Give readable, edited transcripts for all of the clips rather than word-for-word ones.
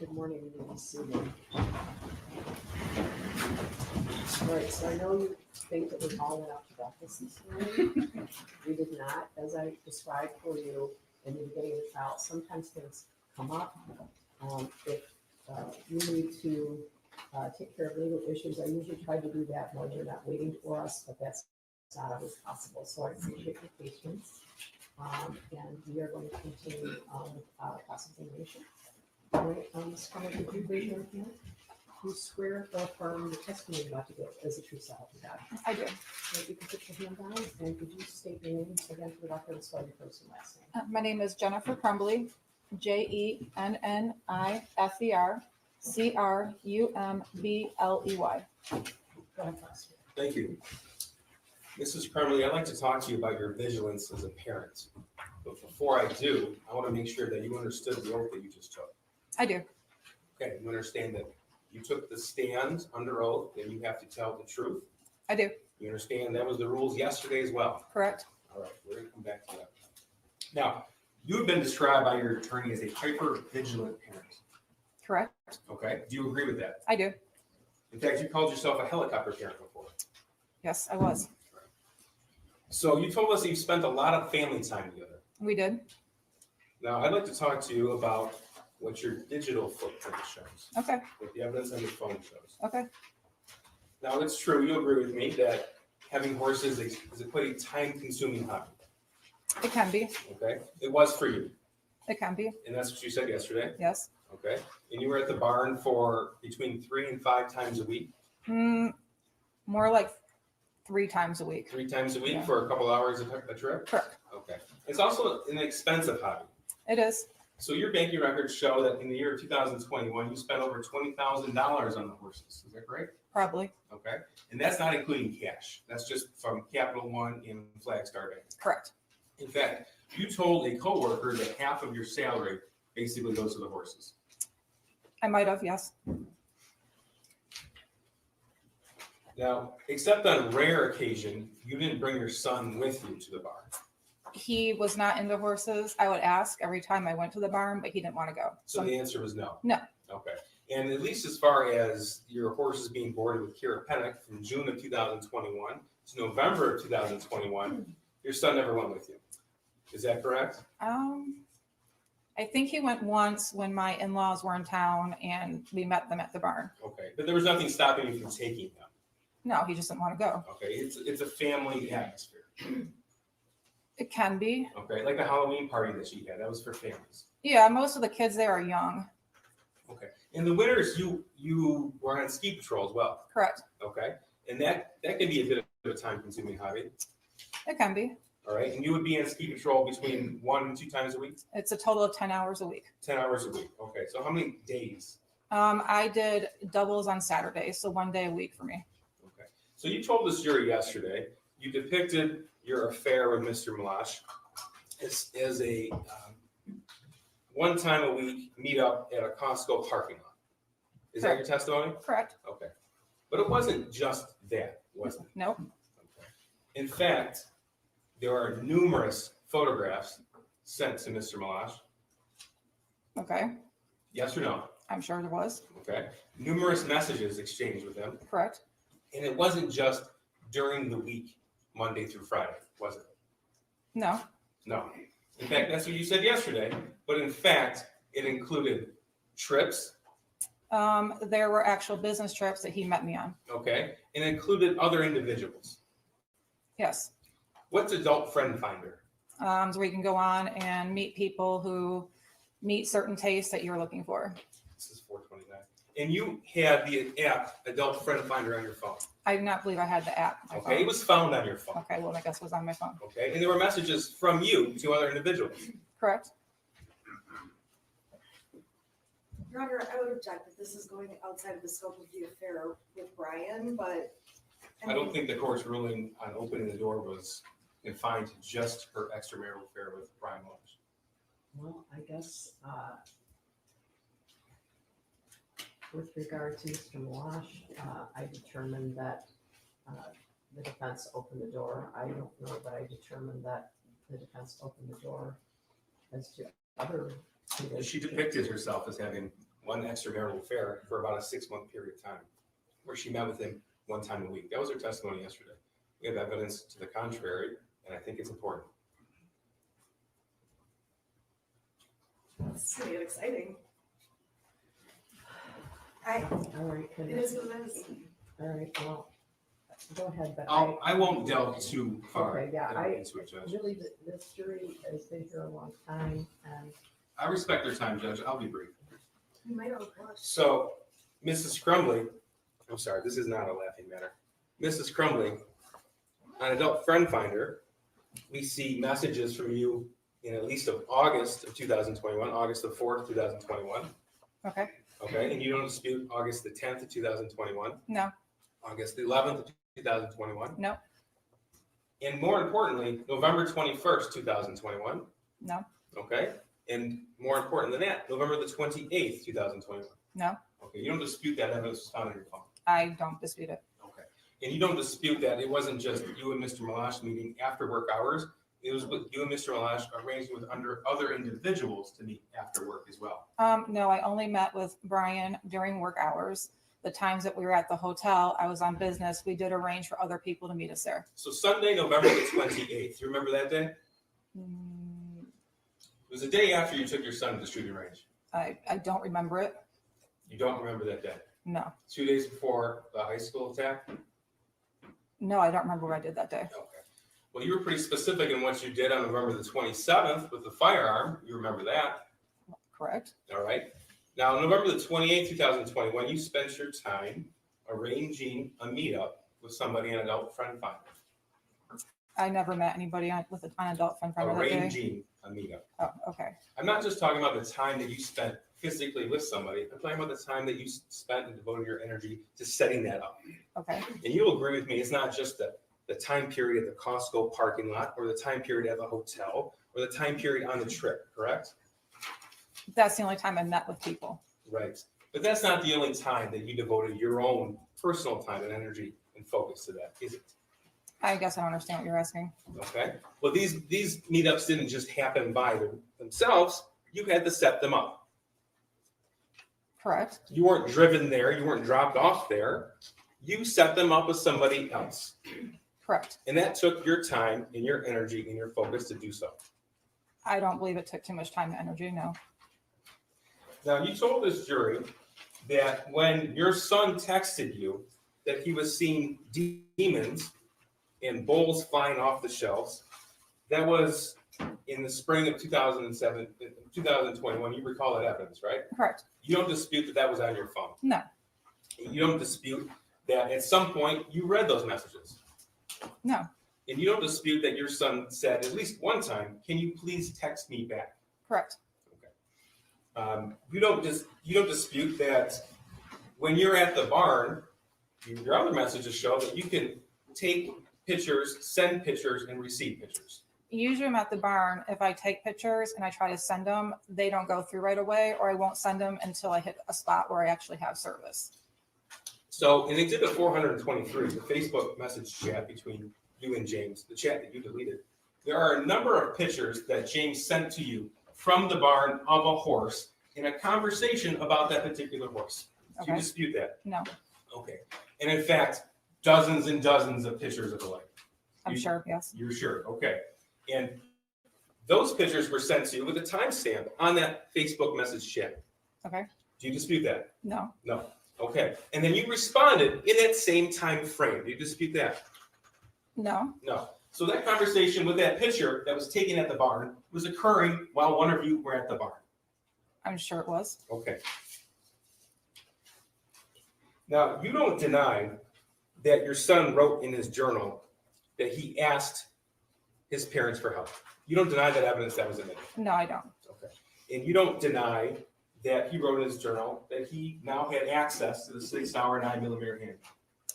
Good morning, you may be seated. All right, so I know you think that we all went out to breakfast this morning. We did not, as I described for you in the beginning of the trial. Sometimes things come up. If you need to take care of legal issues, I usually try to do that when you're not waiting for us, but that's not always possible. So I appreciate your patience. And we are going to continue with cross-examination. All right, Ms. Crumbley, could you raise your hand? Do you swear or affirm the testimony you're about to give as a true self of God? I do. Right, you can put your hand down, and could you state your name again for the record and spell your first and last name? My name is Jennifer Crumbley, Jennifer Crumbley. Go ahead, Foster. Thank you. Mrs. Crumbley, I'd like to talk to you about your vigilance as a parent. But before I do, I want to make sure that you understood the oath that you just took. I do. Okay, you understand that you took the stand under oath and you have to tell the truth? I do. You understand that was the rules yesterday as well? Correct. All right, we're going to come back to that. Now, you have been described by your attorney as a hyper-vigilant parent. Correct. Okay, do you agree with that? I do. In fact, you called yourself a helicopter parent before. Yes, I was. So you told us that you spent a lot of family time together. We did. Now, I'd like to talk to you about what your digital footprint shows, Okay. what the evidence on your phone shows. Okay. Now, it's true, you agree with me that having horses is quite a time-consuming hobby, It can be. okay? It was for you, It can be. and that's what you said yesterday, Yes. okay? And you were at the barn for between 3 and 5 times a week, More like 3 times a week. 3 times a week Yeah. for a couple hours a trip? Correct. Okay. It's also an expensive hobby. It is. So your banking records show that in the year of 2021, you spent over $20,000 on the horses. Is that correct? Probably. Okay. And that's not including cash. That's just from Capital One and Flagstar Bank. Correct. In fact, you told a coworker that half of your salary basically goes to the horses. I might have. Yes. Now, except on rare occasion, you didn't bring your son with you to the barn. He was not into horses. I would ask every time I went to the barn, but he didn't want to go. So the answer was no. No. Okay. And at least as far as your horses being boarded with Kira Pennock from June of 2021 to November of 2021, your son never went with you. Is that correct? I think he went once when my in-laws were in town and we met them at the barn. Okay. But there was nothing stopping you from taking them. No, he just didn't want to go. Okay. It's a family atmosphere. It can be. Okay. Like the Halloween party that she had, that was for families. Yeah, most of the kids there are young. Okay. In the winters, you were on ski patrol as well. Correct. Okay. And that can be a bit of a time-consuming hobby. It can be. All right. And you would be on ski patrol between 1 and 2 times a week? It's a total of 10 hours a week. 10 hours a week. Okay. So how many days? I did doubles on Saturdays, so 1 day a week for me. Okay. So you told this jury yesterday, you depicted your affair with Mr. Malash as a one time a week meetup at a Costco parking lot. Is that your testimony? Correct. Okay. But it wasn't just that, was it? Nope. Okay. In fact, there are numerous photographs sent to Mr. Malash. Okay. Yes or no? I'm sure there was. Okay. Numerous messages exchanged with him. Correct. And it wasn't just during the week, Monday through Friday, was it? No. No. In fact, that's what you said yesterday. But in fact, it included trips, There were actual business trips that he met me on. okay, and included other individuals. Yes. What's Adult Friend Finder? So we can go on and meet people who meet certain tastes that you're looking for. This is 429. And you had the app Adult Friend Finder on your phone. I do not believe I had the app. on my Okay, it phone. was found on your phone. Okay, well, I guess it was on my phone. Okay, and there were messages from you to other individuals. Correct. Your Honor, I would object that this is going outside of the scope of the affair with Brian, but. I don't think the court's ruling on opening the door was confined to just her extramarital affair with Brian Walsh. Well, I guess with regard to Mr. Malash, I determined that the defense opened the door. I don't know, but I determined that the defense opened the door as to other. She depicted herself as having one extramarital affair for about a 6-month period of time, where she met with him one time a week. That was her testimony yesterday. We have evidence to the contrary, and I think it's important. It's gonna get exciting. All right, It is what it is. all right, well, go ahead, but I won't delve too far Okay, yeah, into it, Judge. really, this jury has been here a long time, and I respect their time, Judge. I'll be brief. You might have blushed. So, Mrs. Crumbley, I'm sorry, this is not a laughing matter. Mrs. Crumbley, on Adult Friend Finder, we see messages from you in at least of August of 2021, August the 4th, 2021. Okay, Okay, and you don't dispute August the 10th of 2021, no, August the 11th of 2021. no, And more importantly, November 21st, 2021. no, Okay, and more important than that, November the 28th, 2021. no, Okay, you don't dispute that evidence was found on your phone. I don't dispute it. Okay, and you don't dispute that it wasn't just you and Mr. Malash meeting after work hours. It was with you and Mr. Malash arranging with other individuals to meet after work as well. No, I only met with Brian during work hours. The times that we were at the hotel, I was on business. We did arrange for other people to meet us there. So Sunday, November the 28th, you remember that day? Mm, It was the day after you took your son to the shooting range. I don't remember it. You don't remember that day? No, 2 days before the high school attack? no, I don't remember what I did that day. Okay. Well, you were pretty specific in what you did on November the 27th with the firearm. You remember that, Correct? all right? Now, November the 28th, 2021, you spent your time arranging a meetup with somebody on Adult Friend Finder. I never met anybody with an adult friend finder that day. Arranging a meetup. Oh, okay. I'm not just talking about the time that you spent physically with somebody. I'm talking about the time that you spent and devoted your energy to setting that up. Okay. And you'll agree with me, it's not just the time period at the Costco parking lot or the time period at the hotel or the time period on the trip, correct? That's the only time I met with people. Right. But that's not the only time that you devoted your own personal time and energy and focus to that, is it? I guess I don't understand what you're asking. Okay. Well, these meetups didn't just happen by themselves. You had to set them up. Correct. You weren't driven there. You weren't dropped off there. You set them up with somebody else. Correct. And that took your time and your energy and your focus to do so. I don't believe it took too much time and energy. No. Now, you told this jury that when your son texted you that he was seeing demons and bowls flying off the shelves, that was in the spring of 2021. You recall that evidence, right? Correct. You don't dispute that that was on your phone. No. You don't dispute that at some point you read those messages. No. And you don't dispute that your son said at least one time, "Can you please text me back?" Correct. You don't dispute that when you're at the barn, your other messages show that you can take pictures, send pictures, and receive pictures. Usually I'm at the barn. If I take pictures and I try to send them, they don't go through right away, or I won't send them until I hit a spot where I actually have service. So in Exhibit 423, the Facebook message chat between you and James, the chat that you deleted, there are a number of pictures that James sent to you from the barn of a horse in a conversation about that particular horse. Do you Okay. dispute that? No, Okay. And in fact, dozens and dozens of pictures of the lake. I'm sure. Yes. You're sure? Okay. And those pictures were sent to you with a timestamp on that Facebook message chat. Okay. Do you dispute that? No, No. Okay. And then you responded in that same time frame. Do you dispute that? no, No. So that conversation with that picture that was taken at the barn was occurring while one of you were at the barn. I'm sure it was. Okay. Now, you don't deny that your son wrote in his journal that he asked his parents for help. You don't deny that evidence that was in it. No, I don't. Okay. And you don't deny that he wrote in his journal that he now had access to the 6-hour 9mm handgun.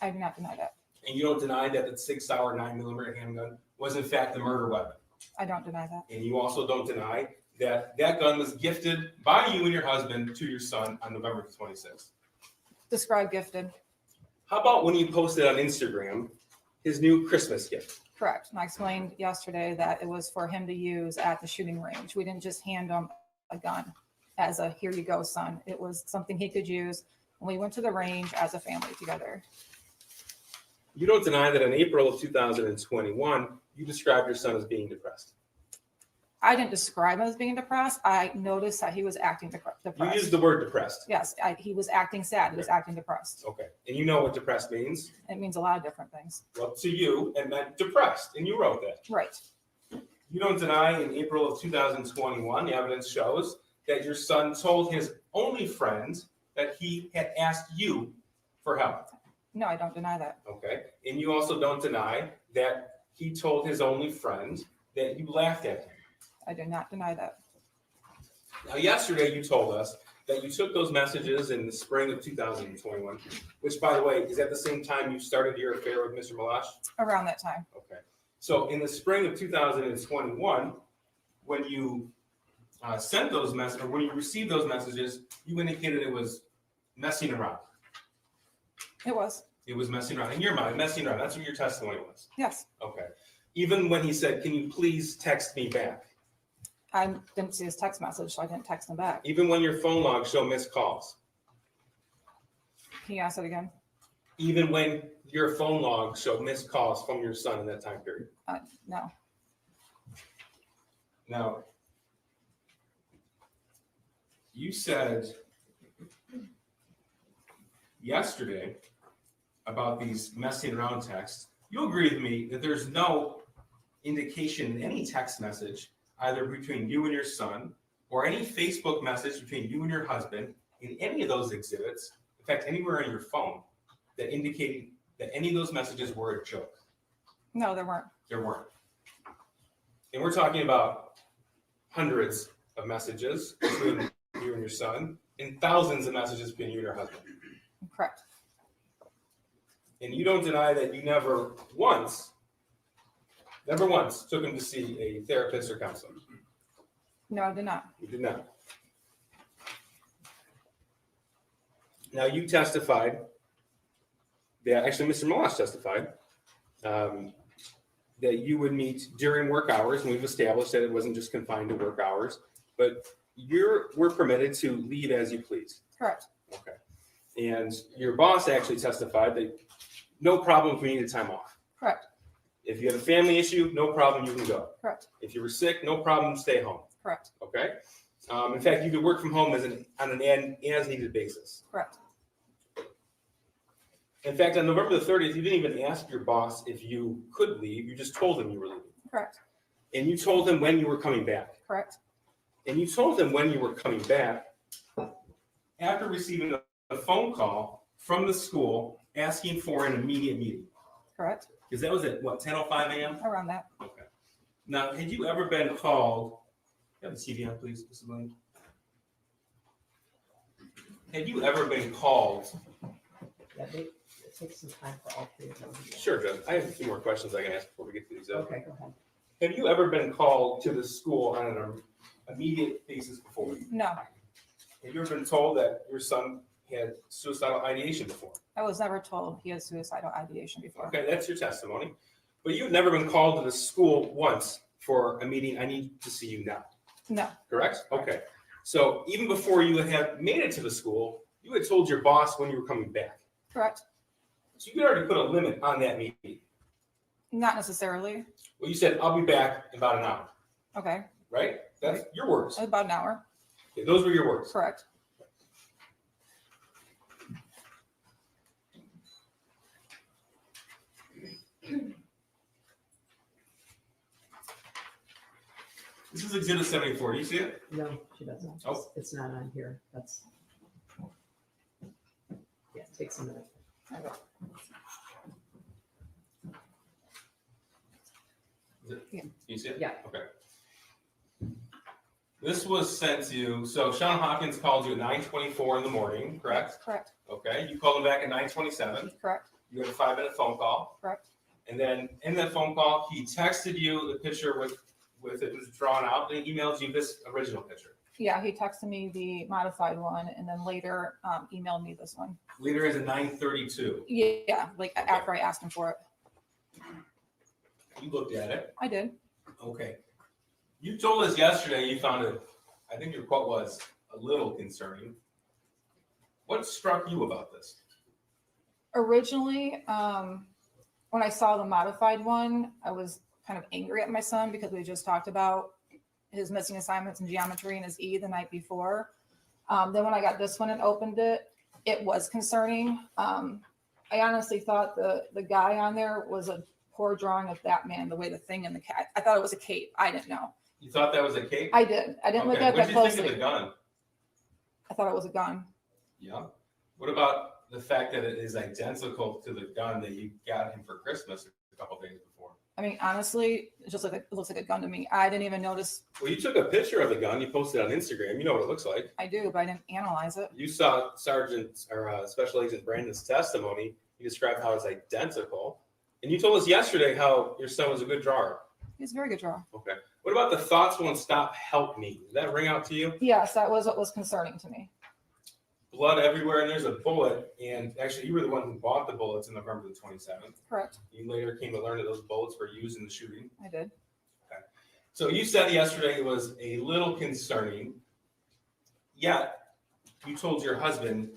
I do not deny that. And you don't deny that the 6-hour 9mm handgun was in fact the murder weapon. I don't deny that. And you also don't deny that that gun was gifted by you and your husband to your son on November 26th. Describe gifted. How about when you posted on Instagram his new Christmas gift? Correct. And I explained yesterday that it was for him to use at the shooting range. We didn't just hand him a gun. as a here you go, son. It was something he could use when we went to the range as a family together. You don't deny that in April of 2021, you described your son as being depressed. I didn't describe him as being depressed. I noticed that he was acting You depressed. used the word depressed. Yes, he was acting sad. He was acting depressed. Okay. And you know what depressed means? It means a lot of different things. Well, to you, it meant depressed, and you wrote that. Right. You don't deny in April of 2021, the evidence shows that your son told his only friend that he had asked you for help. No, I don't deny that. Okay. And you also don't deny that he told his only friend that you laughed at him. I do not deny that. Now, yesterday you told us that you took those messages in the spring of 2021, which, by the way, is at the same time you started your affair with Mr. Malash? Around that time. Okay. So in the spring of 2021, when you sent those messages, or when you received those messages, you indicated it was messing around. It was. It was messing around. In your mind, messing around. That's what your testimony was. Yes. Okay. Even when he said, can you please text me back? I didn't see his text message, so I didn't text him back. Even when your phone logs show missed calls? Can you ask it again? Even when your phone logs show missed calls from your son in that time period? No. Now, you said yesterday about these messing around texts. You agree with me that there's no indication in any text message, either between you and your son, or any Facebook message between you and your husband, in any of those exhibits, in fact, anywhere on your phone, that indicated that any of those messages were a joke. No, there weren't. There weren't. And we're talking about hundreds of messages between you and your son, and thousands of messages between you and your husband. Correct. And you don't deny that you never once took him to see a therapist or counselor. No, I did not. You did not. Now, you testified that, actually, Mr. Malash testified that you would meet during work hours, and we've established that it wasn't just confined to work hours, but we're permitted to leave as you please. Correct. Okay. And your boss actually testified that no problem if we needed time off. Correct. If you have a family issue, no problem, you can go. Correct. If you were sick, no problem, stay home. Correct. Okay? In fact, you could work from home on an as-needed basis. Correct. In fact, on November the 30th, you didn't even ask your boss if you could leave. You just told him you were leaving. Correct. And you told him when you were coming back. Correct. And you told him when you were coming back after receiving a phone call from the school asking for an immediate meeting. Correct. Because that was at, what, 10:05 a.m.? Around that. Okay. Now, had you ever been called, have the TV on, please, Mrs. Lane? Had you ever been called? Yeah, it takes some time for all three of them. Sure, Jen. I have a few more questions I can ask before we get to these. Okay, go ahead. Have you ever been called to the school on an immediate basis before? No, Have you ever been told that your son had suicidal ideation before? I was never told he had suicidal ideation before. Okay, that's your testimony. But you've never been called to the school once for a meeting, I need to see you now, No. correct? Okay. So even before you had made it to the school, you had told your boss when you were coming back. Correct. So you could already put a limit on that meeting. Not necessarily. Well, you said, I'll be back in about an hour, Okay. right? That's your words. About an hour. Okay, those were your words. Correct. This is Exhibit 74. Do you see it? No, she doesn't. Oh. It's not on here. That's. Yeah, it takes a minute. Do Yeah. you see it? Yeah. Okay. This was sent to you. So Sean Hawkins called you at 9:24 in the morning, correct? Correct. Okay. You called him back at 9:27. Correct. You had a 5-minute phone call. Correct. And then in that phone call, he texted you the picture with it was drawn out, and he emailed you this original picture. Yeah, he texted me the modified one and then later emailed me this one. Later is at 9:32. Yeah, like after I asked him for it. You looked at it. I did. Okay. You told us yesterday you found it, I think your quote was, a little concerning. What struck you about this? Originally, when I saw the modified one, I was kind of angry at my son because we just talked about his missing assignments in geometry and his E the night before. Then when I got this one and opened it, it was concerning. I honestly thought the guy on there was a poor drawing of Batman, the way the thing in the cat. I thought it was a cape. I didn't know. You thought that was a cape? I did. I didn't look Okay. at What that did you think closely. of the gun? I thought it was a gun. Yeah. What about the fact that it is identical to the gun that you got him for Christmas a couple days before? I mean, honestly, it looks like a gun to me. I didn't even notice. Well, you took a picture of the gun. You posted it on Instagram. You know what it looks like. I do, but I didn't analyze it. You saw Special Agent Brandon's testimony. He described how it's identical. And you told us yesterday how your son was a good drawer. He's a very good drawer. Okay. What about the thoughts won't stop, help me? Did that ring out to you? Yes, that was what was concerning to me. Blood everywhere, and there's a bullet. And actually, you were the one who bought the bullets in November the 27th. Correct. You later came to learn that those bullets were used in the shooting. I did. So you said yesterday it was a little concerning, yet you told your husband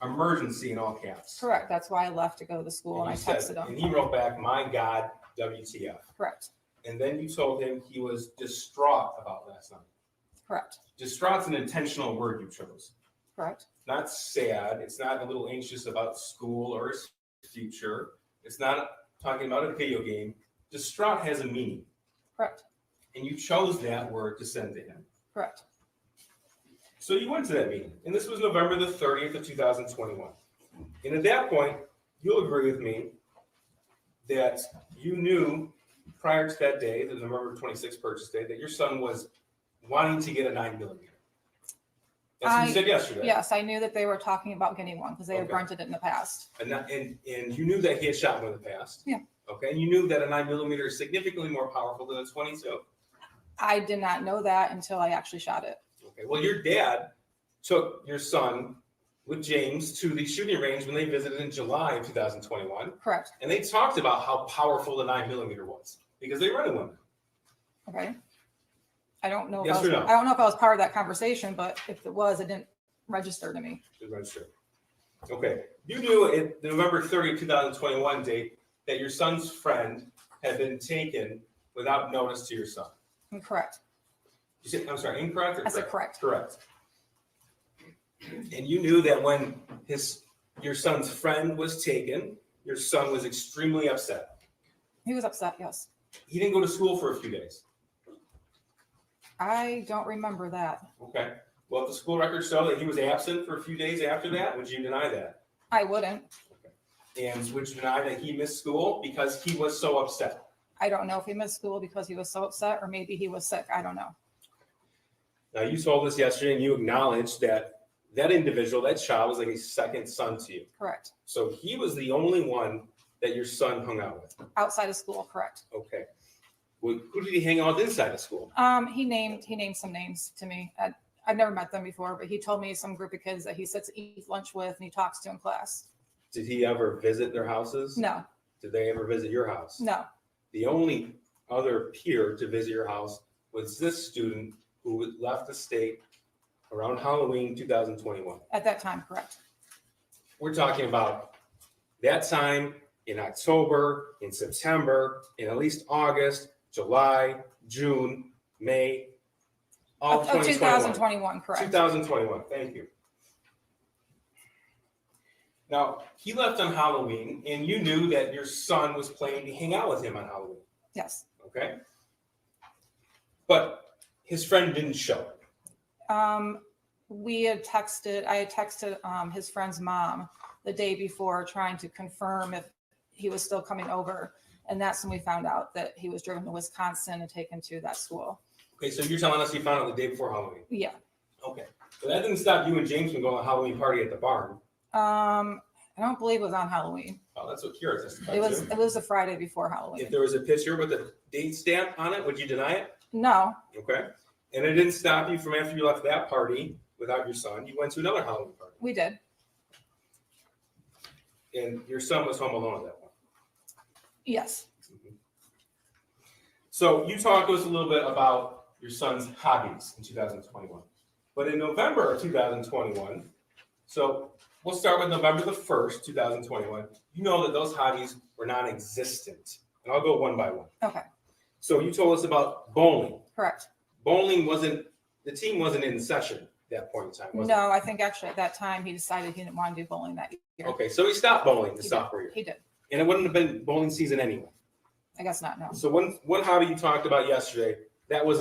emergency in all caps. Correct. That's why I left to go to the school and I you said- texted And him. he wrote back, "My God, WTF." Correct. And then you told him he was distraught about last night. Correct. Distraught's an intentional word you chose. Correct. Not sad. It's not a little anxious about school or his future. It's not talking about a video game. Distraught has a meaning. Correct. And you chose that word to send to him. Correct. So you went to that meeting, and this was November the 30th of 2021. And at that point, you'll agree with me that you knew prior to that day, the November 26th purchase day, that your son was wanting to get a 9mm. That's what you said yesterday. Yes, I knew that they were talking about getting one because they had Okay. rented it in the past. And you knew that he had shot one in the past. Yeah. Okay, and you knew that a 9mm is significantly more powerful than a 22. I did not know that until I actually shot it. Okay, well, your dad took your son with James to the shooting range when they visited in July of 2021, Correct. and they talked about how powerful the 9mm was because they rented one. Okay. I don't know. Yes or no? I don't know if I was part of that conversation, but if it was, it didn't register to me. To register. Okay, you knew at the November 30th, 2021 date that your son's friend had been taken without notice to your son. Correct. You said, I'm sorry, incorrect or I said correct? correct. Correct. And you knew that when your son's friend was taken, your son was extremely upset. He was upset. Yes. He didn't go to school for a few days. I don't remember that. Okay. Well, if the school records show that he was absent for a few days after that, would you deny that? I wouldn't. And would you deny that he missed school because he was so upset? I don't know if he missed school because he was so upset or maybe he was sick. I don't know. Now, you told us yesterday and you acknowledged that that individual, that child, was like a second son to you. Correct. So he was the only one that your son hung out with. Outside of school. Correct. Okay. Well, who did he hang out with inside of school? He named some names to me. I've never met them before, but he told me some group of kids that he sits eats lunch with and he talks to in class. Did he ever visit their houses? No. Did they ever visit your house? No. The only other peer to visit your house was this student who left the state around Halloween 2021. At that time. Correct. We're talking about that time in October, in September, in at least August, July, June, May, all Of 2021. 2021. Correct. 2021, thank you. Now, he left on Halloween, and you knew that your son was planning to hang out with him on Halloween, Yes. okay? But his friend didn't show. I had texted his friend's mom the day before trying to confirm if he was still coming over. And that's when we found out that he was driven to Wisconsin and taken to that school. Okay, so you're telling us you found out the day before Halloween? Yeah. Okay. But that didn't stop you and James from going to a Halloween party at the barn. I don't believe it was on Halloween. Oh, that's what Kira testified It to. was the Friday before Halloween. If there was a picture with a date stamp on it, would you deny it? No. Okay. And it didn't stop you from after you left that party without your son. You went to another Halloween party. We did. And your son was home alone at that point. Yes. So you talked to us a little bit about your son's hobbies in 2021. But in November of 2021, so we'll start with November the 1st, 2021. You know that those hobbies were non-existent. And I'll go one by one. Okay, So you told us about bowling. correct. Bowling the team wasn't in session at that point in time, was No, I think actually at that time he decided he didn't want to do bowling that it? year. Okay, so he stopped bowling the He sophomore year. He did. And it wouldn't have been bowling season anyway. I guess not, no. So one hobby you talked about yesterday, that was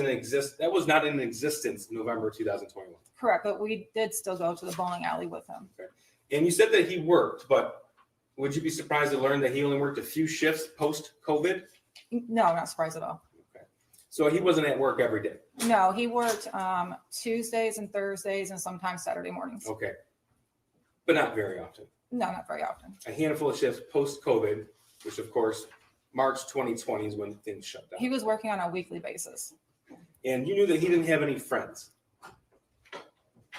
not in existence in November 2021. Correct, but we did still go to the bowling alley with him. And you said that he worked, but would you be surprised to learn that he only worked a few shifts post-COVID? No, not surprised at all. Okay. So he wasn't at work every day. No, he worked Tuesdays and Thursdays and sometimes Saturday mornings. Okay. But not very often. No, not very often. A handful of shifts post-COVID, which of course, March 2020 is when things shut down. He was working on a weekly basis. And you knew that he didn't have any friends.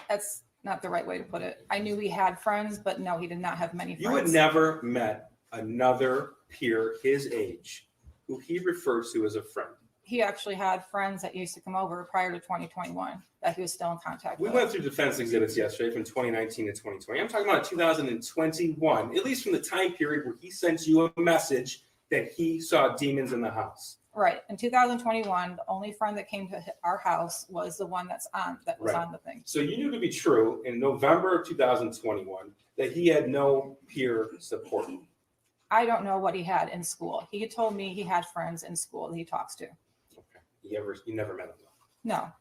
That's not the right way to put it. I knew he had friends, but no, he did not have many You had friends. never met another peer his age who he refers to as a friend. He actually had friends that used to come over prior to 2021 that he was still in contact We with. went through defense exhibits yesterday from 2019 to 2020. I'm talking about 2021, at least from the time period where he sent you a message that he saw demons in the house. Right. In 2021, the only friend that came to our house was the one that was Right. on the thing. So you knew to be true in November of 2021 that he had no peer support. I don't know what he had in school. He told me he had friends in school that he talks to. Okay. You never met him though. No,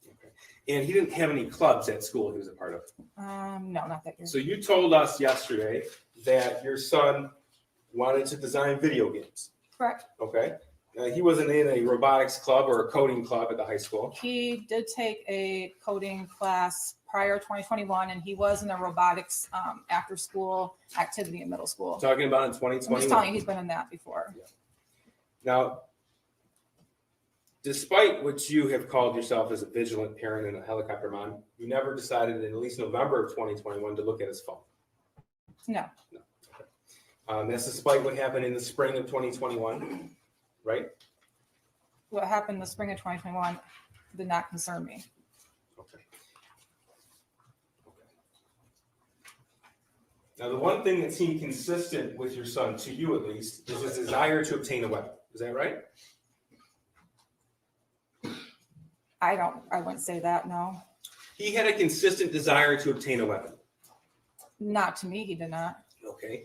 Okay. And he didn't have any clubs at school he was a part of. no, not that year. So you told us yesterday that your son wanted to design video games. Correct. Okay. He wasn't in a robotics club or a coding club at the high school. He did take a coding class prior to 2021, and he was in a robotics after school activity in middle school. Talking about in I'm just telling 2021. you, he's been in that before. Now, despite what you have called yourself as a vigilant parent and a helicopter mom, you never decided in at least November of 2021 to look at his phone. No, That's despite what happened in the spring of 2021, right? what happened in the spring of 2021 did not concern me. Okay. Now, the one thing that seemed consistent with your son, to you at least, is his desire to obtain a weapon. Is that right? I wouldn't say that, no. He had a consistent desire to obtain a weapon. Not to me, he did not. Okay.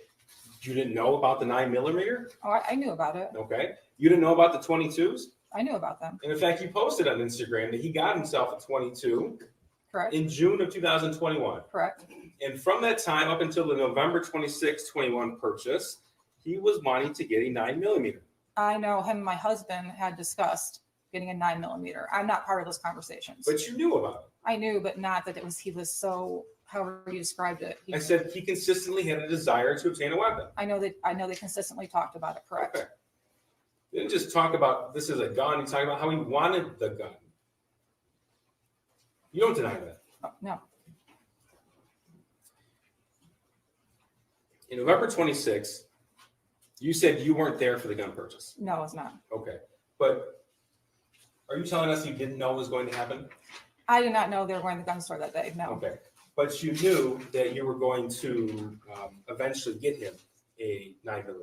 You didn't know about the 9mm? Oh, I knew about it. Okay. You didn't know about the 22s? I knew about them. And in fact, you posted on Instagram that he got himself a 22 Correct. in June of 2021. Correct. And from that time up until the November 26, 21 purchase, he was wanting to get a 9mm. I know him and my husband had discussed getting a 9mm. I'm not part of those conversations. But you knew about I knew, but not that he was so, however you described it. it. I said he consistently had a desire to obtain a weapon. I know they consistently talked about it. Correct. Okay. They didn't just talk about this is a gun. He talked about how he wanted the gun. You don't deny that. Oh, no. In November 26, you said you weren't there for the gun purchase. No, it's not. Okay. But are you telling us you didn't know it was going to happen? I did not know they were going to the gun store that day. No. Okay. But you knew that you were going to eventually get him a 9mm.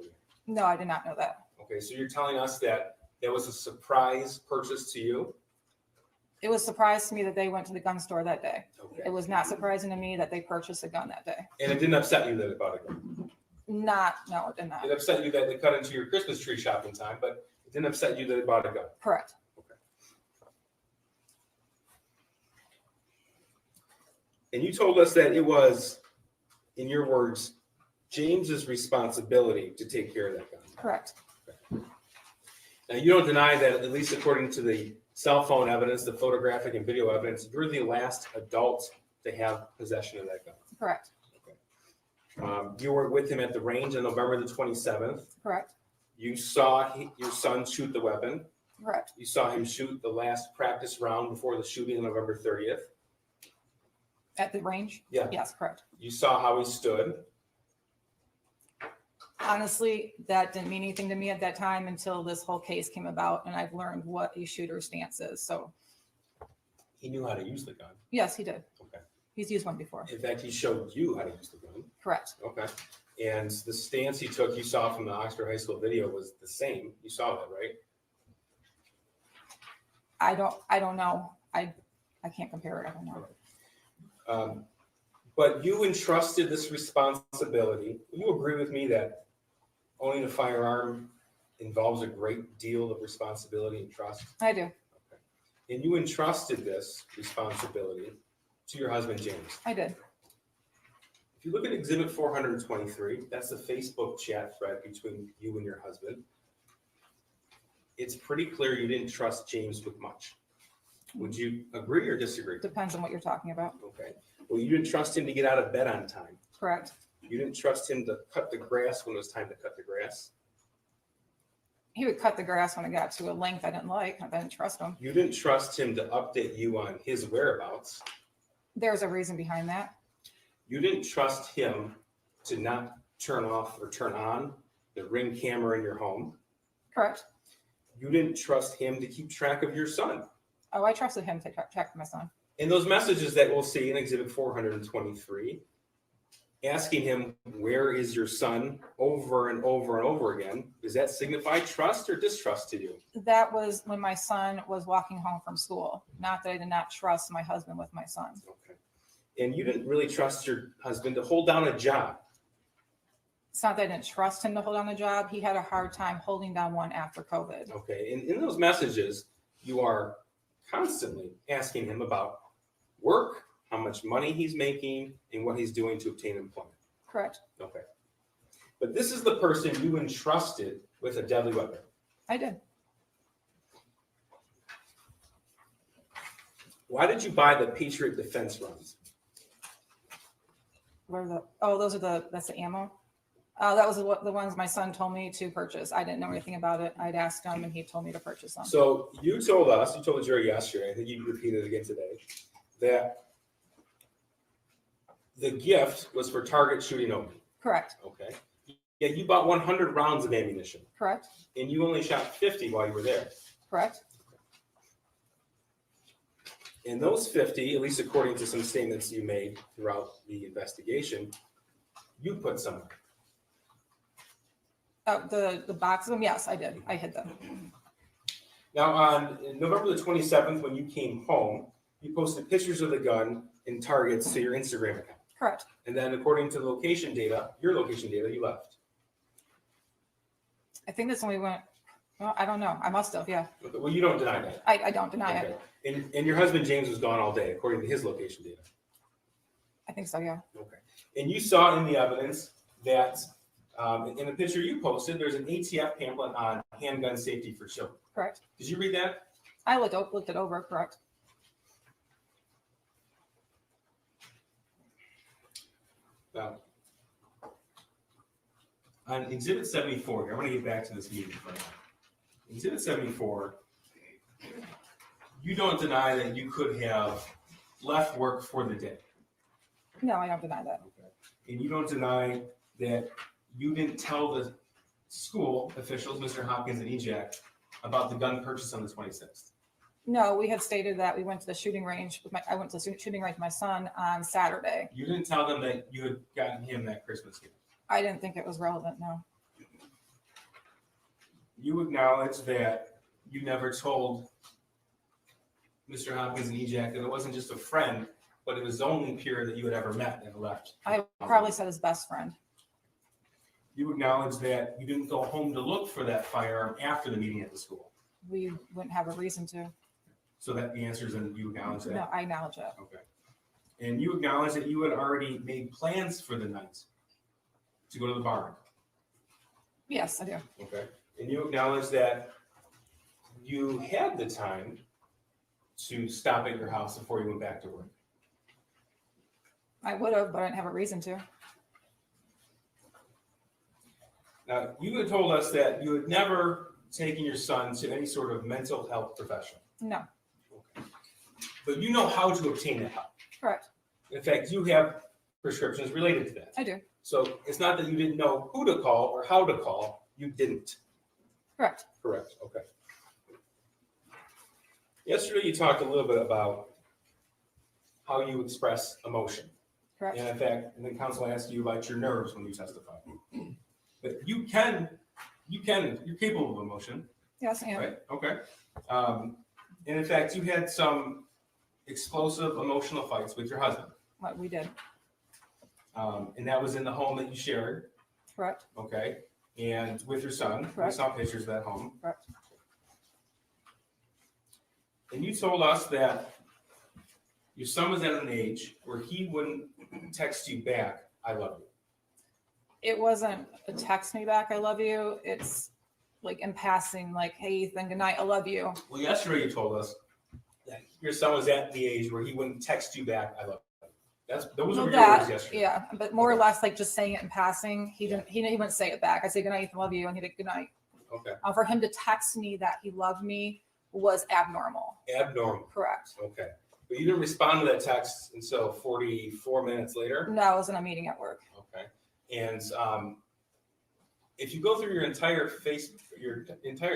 No, I did not know that. Okay. So you're telling us that there was a surprise purchase to you? It was a surprise to me that they went to the gun store that day. Okay. It was not surprising to me that they purchased a gun that day. And it didn't upset you that it bought a gun? No, it did not. It upset you that they cut into your Christmas tree shopping time, but it didn't upset you that it bought a gun. Correct. And you told us that it was, in your words, James's responsibility to take care of that gun. Correct. Now, you don't deny that, at least according to the cell phone evidence, the photographic and video evidence, you're the last adult to have possession of that gun. Correct. You were with him at the range on November the 27th. Correct. You saw your son shoot the weapon. Correct. You saw him shoot the last practice round before the shooting on November 30th. At the range? Yeah. Yes, correct. You saw how he stood. Honestly, that didn't mean anything to me at that time until this whole case came about and I've learned what a shooter's stance is. So He knew how to use the gun. Yes, he did. Okay. He's used one before. In fact, he showed you how to use the gun. Correct. Okay. And the stance he took, you saw from the Oxford High School video, was the same. You saw that, right? I don't know. I can't compare it. I don't know. But you entrusted this responsibility. You agree with me that owning a firearm involves a great deal of responsibility and trust? I do. Okay. And you entrusted this responsibility to your husband, James. I did. If you look at Exhibit 423, that's the Facebook chat thread between you and your husband. It's pretty clear you didn't trust James with much. Would you agree or disagree? Depends on what you're talking about. Okay. Well, you didn't trust him to get out of bed on time. Correct. You didn't trust him to cut the grass when it was time to cut the grass. He would cut the grass when it got to a length I didn't like. I didn't trust him. You didn't trust him to update you on his whereabouts. There's a reason behind that. You didn't trust him to not turn off or turn on the Ring camera in your home. Correct. You didn't trust him to keep track of your son. Oh, I trusted him to check my son. In those messages that we'll see in Exhibit 423, asking him, where is your son, over and over and over again, does that signify trust or distrust to you? That was when my son was walking home from school. Not that I did not trust my husband with my son. Okay. And you didn't really trust your husband to hold down a job. It's not that I didn't trust him to hold down a job. He had a hard time holding down one after COVID. Okay. And in those messages, you are constantly asking him about work, how much money he's making, and what he's doing to obtain employment. Correct. Okay. But this is the person you entrusted with a deadly weapon. I did. Why did you buy the Patriot defense rounds? Where are the? Oh, that's the ammo. That was the ones my son told me to purchase. I didn't know anything about it. I'd asked him, and he told me to purchase them. So you told the jury yesterday, I think you repeated it again today, that the gift was for target shooting only. Correct. Okay. Yet you bought 100 rounds of ammunition, Correct. and you only shot 50 while you were there. Correct. And those 50, at least according to some statements you made throughout the investigation, you put somewhere. The box of them, yes, I did. I hid them. Now, on November the 27th, when you came home, you posted pictures of the gun and targets to your Instagram account. Correct. And then according to the location data, your location data, you left. I think that's when we went. Well, I don't know. I must have. Yeah. Well, you don't deny that. I don't deny it. And your husband James was gone all day, according to his location data. I think so. Yeah. Okay. And you saw in the evidence that in a picture you posted, there's an ATF pamphlet on handgun safety for children. Correct. Did you read that? I looked it over. Correct. Now, on Exhibit 74, here, I want to get back to this meeting for now. Exhibit 74, you don't deny that you could have left work for the day. No, I don't deny that. Okay. And you don't deny that you didn't tell the school officials, Mr. Hopkins and EJAC, about the gun purchase on the 26th. No, we had stated that we went to the shooting range I went to the shooting range with my son on Saturday. You didn't tell them that you had gotten him that Christmas gift. I didn't think it was relevant. No. You acknowledge that you never told Mr. Hopkins and EJAC that it wasn't just a friend, but it was the only peer that you had ever met and left. I probably said his best friend. You acknowledge that you didn't go home to look for that firearm after the meeting at the school. We wouldn't have a reason to. So that the answer is, and you acknowledge that? No, I acknowledge that. Okay. And you acknowledge that you had already made plans for the night to go to the barn. Yes, I do. Okay. And you acknowledge that you had the time to stop at your house before you went back to work. I would have, but I didn't have a reason to. Now, you had told us that you had never taken your son to any sort of mental health professional. No. Okay. But you know how to obtain that help. Correct. In fact, you have prescriptions related to that. I do. So it's not that you didn't know who to call or how to call, you didn't. Correct. Correct, okay. Yesterday you talked a little bit about how you express emotion. Correct. And in fact, and then counsel asked you about your nerves when you testify. But you're capable of emotion, Yes, I am. right? Okay. And in fact, you had some explosive emotional fights with your husband. What we did. And that was in the home that you shared, Correct. okay? And with your son. We Correct. saw pictures of that home. Correct. And you told us that your son was at an age where he wouldn't text you back, I love you. It wasn't a text me back, I love you. It's like in passing, like, hey, Ethan, good night, I love you. Well, yesterday you told us that your son was at the age where he wouldn't text you back, I love you. Those Well, were your words yesterday. yeah, but more or less like just saying it in passing. He wouldn't say it back. I say good night, Ethan, love you, and he did good night. Okay. For him to text me that he loved me was abnormal. Abnormal. Correct. Okay. But you didn't respond to that text until 44 minutes later? No, I was in a meeting at work. Okay. And if you go through your entire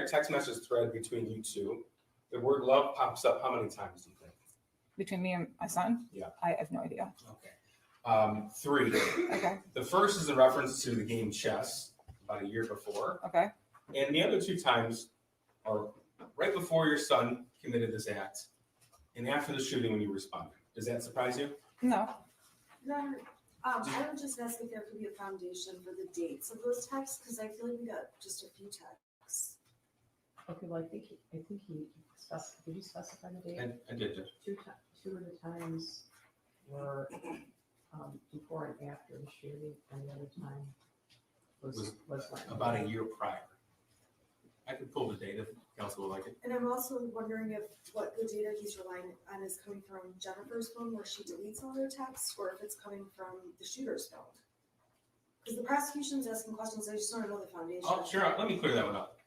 text message thread between you two, the word love pops up how many times do you think? Between me and my son? Yeah. I have no idea. Okay. 3. Okay. The first is in reference to the game chess about a year before. Okay. And the other 2 times are right before your son committed this act and after the shooting when you responded. Does that surprise you? No. Your Honor, I would just ask if there could be a foundation for the dates of those texts, because I feel like we got just a few texts. Okay, well, I think he did you specify the date? I did, Judge. Two of the times were before and after the shooting, and the other time was when? About a year prior. I could pull the date if council would like it. And I'm also wondering if what the data he's relying on is coming from Jennifer's phone where she deletes all their texts, or if it's coming from the shooter's phone. Because the prosecution's asking questions, I just want to know the foundation. Oh, sure. Let me clear that one up.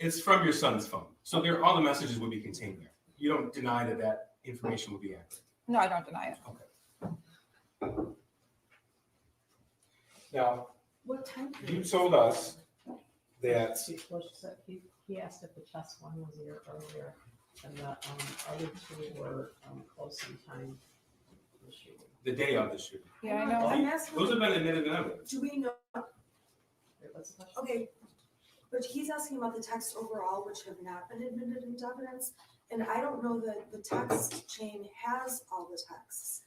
It's from your son's phone. So all the messages would be contained there. You don't deny that information would be accurate. No, I don't deny it. Now, What time you period? told us that He asked if the chess one was a year earlier, and the other 2 were close in time to the shooting. the day of the shooting. Yeah, I know. I'm asking, Those have been admitted in evidence. do we know? Wait, what's the question? Okay, but he's asking about the text overall, which have not been admitted into evidence. And I don't know that the text chain has all the texts.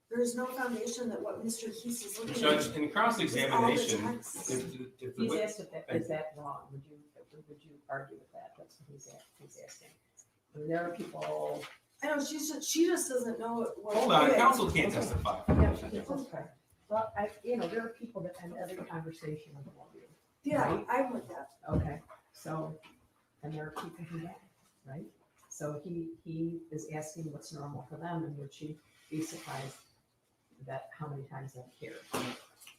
There's no foundation that what Mr. Heese is looking at. Judge, in cross-examination, is all the texts. if He's the, asked if is that wrong? Would you argue with that? That's what he's asking. I mean, there are people. I know, she just doesn't know what. hold on, it is. counsel can't testify. Yeah, okay. Well, there are people that end every conversation with love you. Yeah, Right. I'm with that. Okay, so, and there are people who don't, right? So he is asking what's normal for them, and would she be surprised that how many times they care?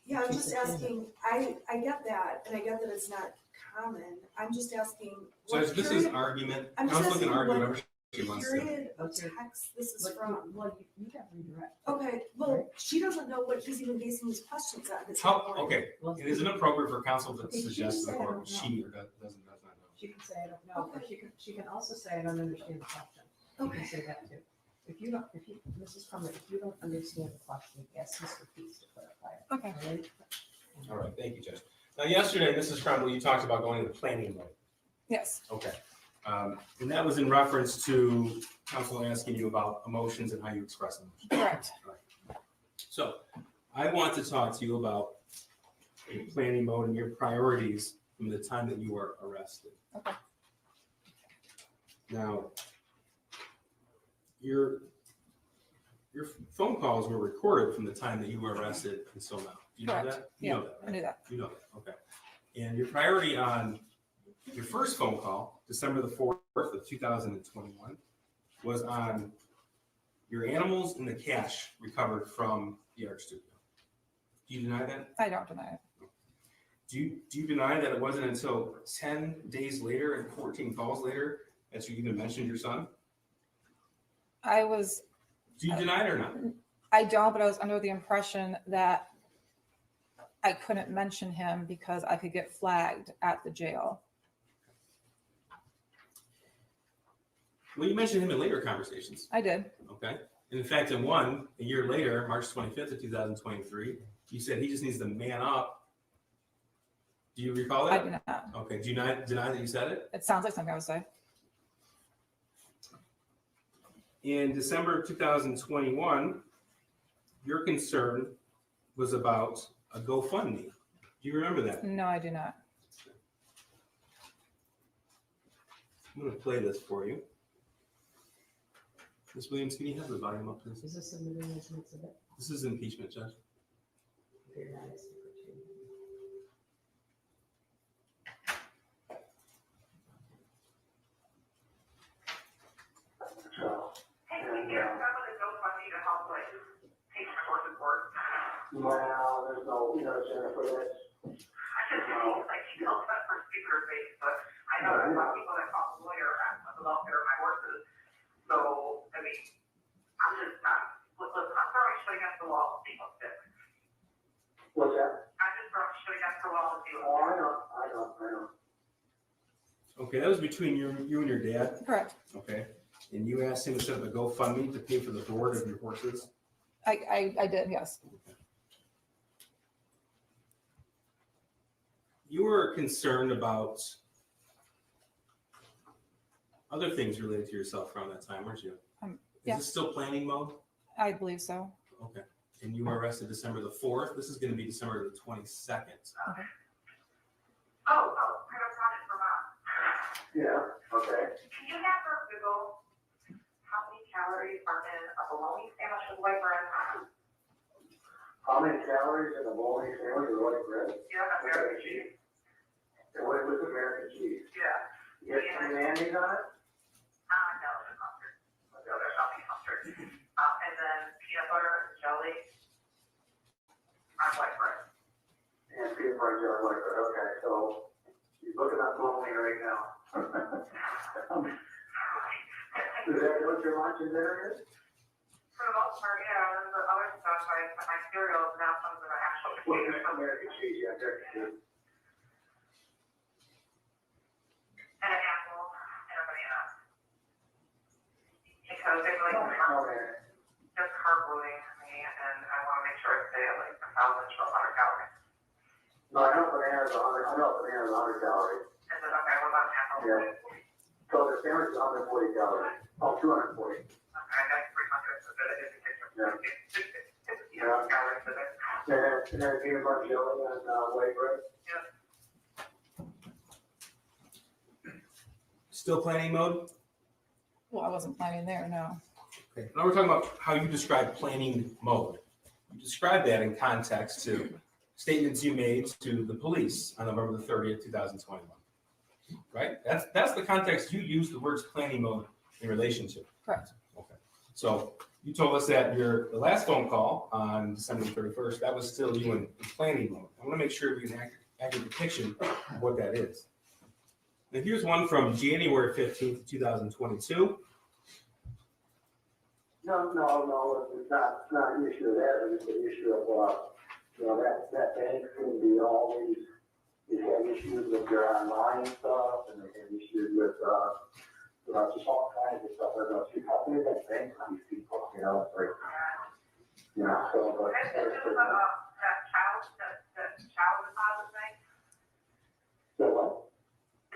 Yeah, I'm just asking, I get that, and I get that it's not common. I'm just asking. what Judge, this is period- argument. I'm just Counsel can asking argue what whatever she wants to. period of Okay. text this is But from. you have redirect. Okay, well, she doesn't know what he's even basing these questions on. It's How, not mine. okay, Well, it isn't appropriate for counsel to Okay, she suggest to the said I court don't she or does not know. She can say I don't know, but she can also say I don't understand the question. She can say that too. Mrs. Crumbley, if you don't understand the question, ask Mr. Pease to clarify it. Okay. All right? All right, thank you, Judge. Now, yesterday, Mrs. Crumbley, you talked about going into planning mode. Yes. Okay. And that was in reference to counsel asking you about emotions and how you express them. Correct. So I want to talk to you about your planning mode and your priorities from the time that you were arrested. Okay. Now, your phone calls were recorded from the time that you were arrested until now. Do you know Correct. that? You Yeah, know that, I right? knew that. You know that, okay. And your priority on your first phone call, December the 4th of 2021, was on your animals and the cash recovered from the art studio. Do you deny that? I don't deny it. Do you deny that it wasn't until 10 days later and 14 calls later that you even mentioned your son? Do you deny it or not? I don't, but I was under the impression that I couldn't mention him because I could get flagged at the jail. Well, you mentioned him in later conversations, I did. okay? In fact, in one, a year later, March 25th of 2023, you said he just needs to man up. Do you recall I that? do not. Okay, do you not deny that you said it? It sounds like something I would say. In December of 2021, your concern was about a GoFundMe. Do you remember that? No, I do not. I'm going to play this for you. Ms. Williams, can you have the volume up, please? Is this submitted as an exhibit? This is impeachment, Judge. You're not asking for change. Hey, we hear some of the GoFundMe to help like patient sources work. Well, there's no, center for this. I just know like he helps us for speaker base, but I know there's a lot of people that call the lawyer about my horses. So I mean, I'm just not. Listen, I'm throwing shit against the wall to see what's fixed. What's that? I'm just throwing shit against the wall to see Oh, what's I know. Okay, that was between you and your dad. Correct. Okay, and you asked him to set up a GoFundMe to pay for the board of your horses. I did, yes. You were concerned about other things related to yourself around that time, weren't you? Yeah. Is this still planning mode? I believe so. Okay. And you were arrested December the 4th. This is going to be December the 22nd. Oh, I have a project for mom. Yeah, okay. Can you have her Google how many calories are in a bologna sandwich with white bread? How many calories in a bologna sandwich with white bread? Yeah, American cheese. And what with American cheese? Yeah. You get some mayonnaise on it? No, there's mustard. No, there's nothing mustard. And then peanut butter and jelly on white bread. And peanut butter and jelly white bread, okay, so he's looking up bologna right now. Is that what your lunch and dinner is? For the most part, yeah, and then the other stuff, like my cereals, now comes in an actual Well, container. there's American cheese, yeah, American cheese. And an apple and a banana. Because they like Okay. just carb loading me, and I want to make sure I stay at like 1,000 to 100 calories. No, I know bananas are 100 calories. Is it okay? What about an apple? Yeah. So the sandwich is 140 calories. Oh, 240. Okay, that's 300, so that is a picture. Yeah. Calories in it. And then peanut butter jelly and white bread. Still planning mode? Well, I wasn't planning there, no. Okay. Now we're talking about how you describe planning mode. You describe that in context to statements you made to the police on November the 30th, 2021. Right? That's the context you use the words planning mode in relation to. Correct. Okay. So you told us that the last phone call on December 31st, that was still you in planning mode. I want to make sure we have an accurate depiction of what that is. And here's one from January 15th, 2022. No, it's not an issue of that, it's an issue of, that bank seemed to be always, they had issues with their online stuff, and they had issues with, just all kinds of stuff, I don't know, how can that bank on these people, it's like, so, but. Has to do with that child deposit thing? So what?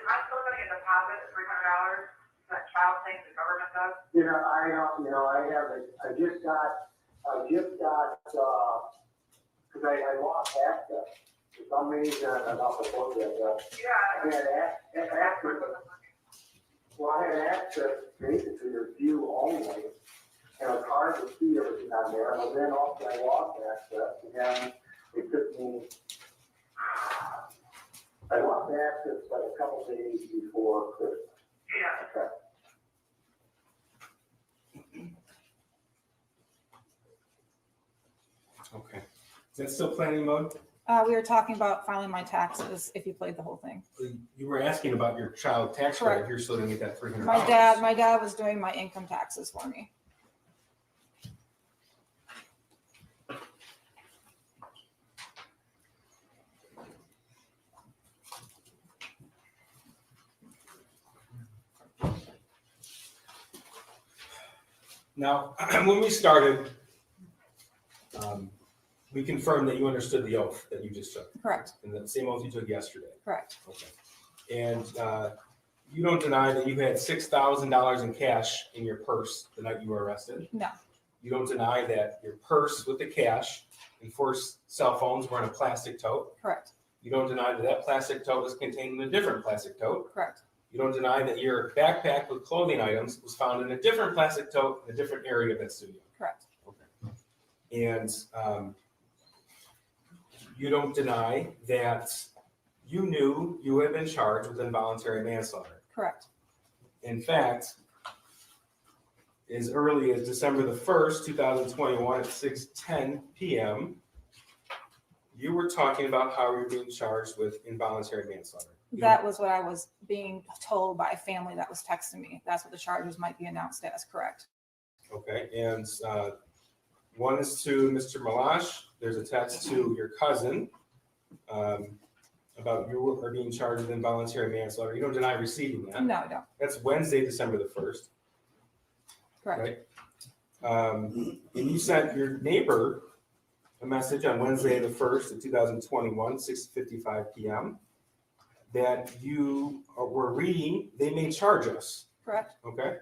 Am I still gonna get a deposit, $300, that child thing the government does? I just got, cause I lost access, for some reason, I'm not supposed to, Yeah. I had access, well, I had access basically to view only, and it's hard to see everything on there, but then also I lost access, and then it took me, I lost access like a couple days before Christmas. Yeah. Okay. Okay. Is that still planning mode? We were talking about filing my taxes if you played the whole thing. You were asking about your child tax credit. Correct. You're still going to get that $300. My dad was doing my income taxes for me. Now, when we started, we confirmed that you understood the oath that you just took, Correct, and the same oath you took yesterday. correct. Okay. And you don't deny that you had $6,000 in cash in your purse the night you were arrested? No, You don't deny that your purse with the cash and 4 cell phones were in a plastic tote? correct, You don't deny that that plastic tote was contained in a different plastic tote? correct, You don't deny that your backpack with clothing items was found in a different plastic tote in a different area of that studio? correct, And you don't deny that you knew you had been charged with involuntary manslaughter? correct, In fact, as early as December the 1st, 2021 at 6:10 p.m., you were talking about how you were being charged with involuntary manslaughter. that was what I was being told by family that was texting me. That's what the charges might be announced as, correct? Okay, and one is to Mr. Malash. There's a text to your cousin about you are being charged with involuntary manslaughter. You don't deny receiving that. No, I don't, That's Wednesday, December the 1st, correct, right? And you sent your neighbor a message on Wednesday the 1st of 2021, 6:55 p.m. that you were reading, they may charge us, correct, okay?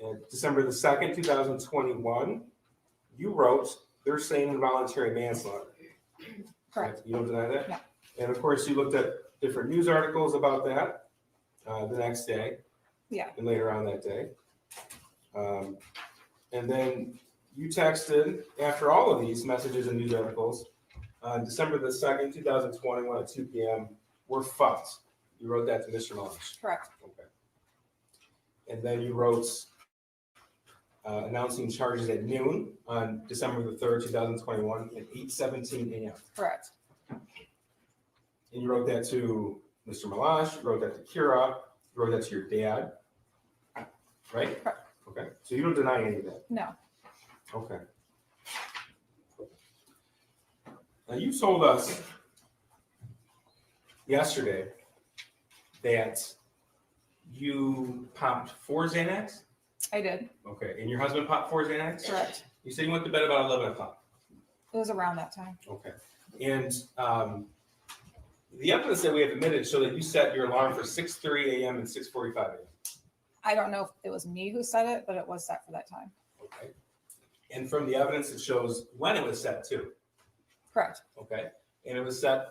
And December the 2nd, 2021, you wrote, they're saying involuntary manslaughter. correct, You don't deny that? No. And of course, you looked at different news articles about that the next day. Yeah. And later on that day. And then you texted, after all of these messages and news articles, on December the 2nd, 2021 at 2 p.m., we're fucked. You wrote that to Mr. Malash. correct, Okay. And then you wrote announcing charges at noon on December the 3rd, 2021 at 8:17 a.m. correct, And you wrote that to Mr. Malash, you wrote that to Kira, you wrote that to your dad, right? Correct. Okay, so you don't deny any of that? no, Okay. Now, you told us yesterday that you popped 4 Xanax? I did, Okay, and your husband popped 4 Xanax? correct. You said you went to bed about 11 o'clock? It was around that time, Okay, and the evidence that we have admitted show that you set your alarm for 6:30 a.m. and 6:45 a.m. I don't know if it was me who said it, but it was set for that time, Okay, and from the evidence, it shows when it was set too. correct, Okay, and it was set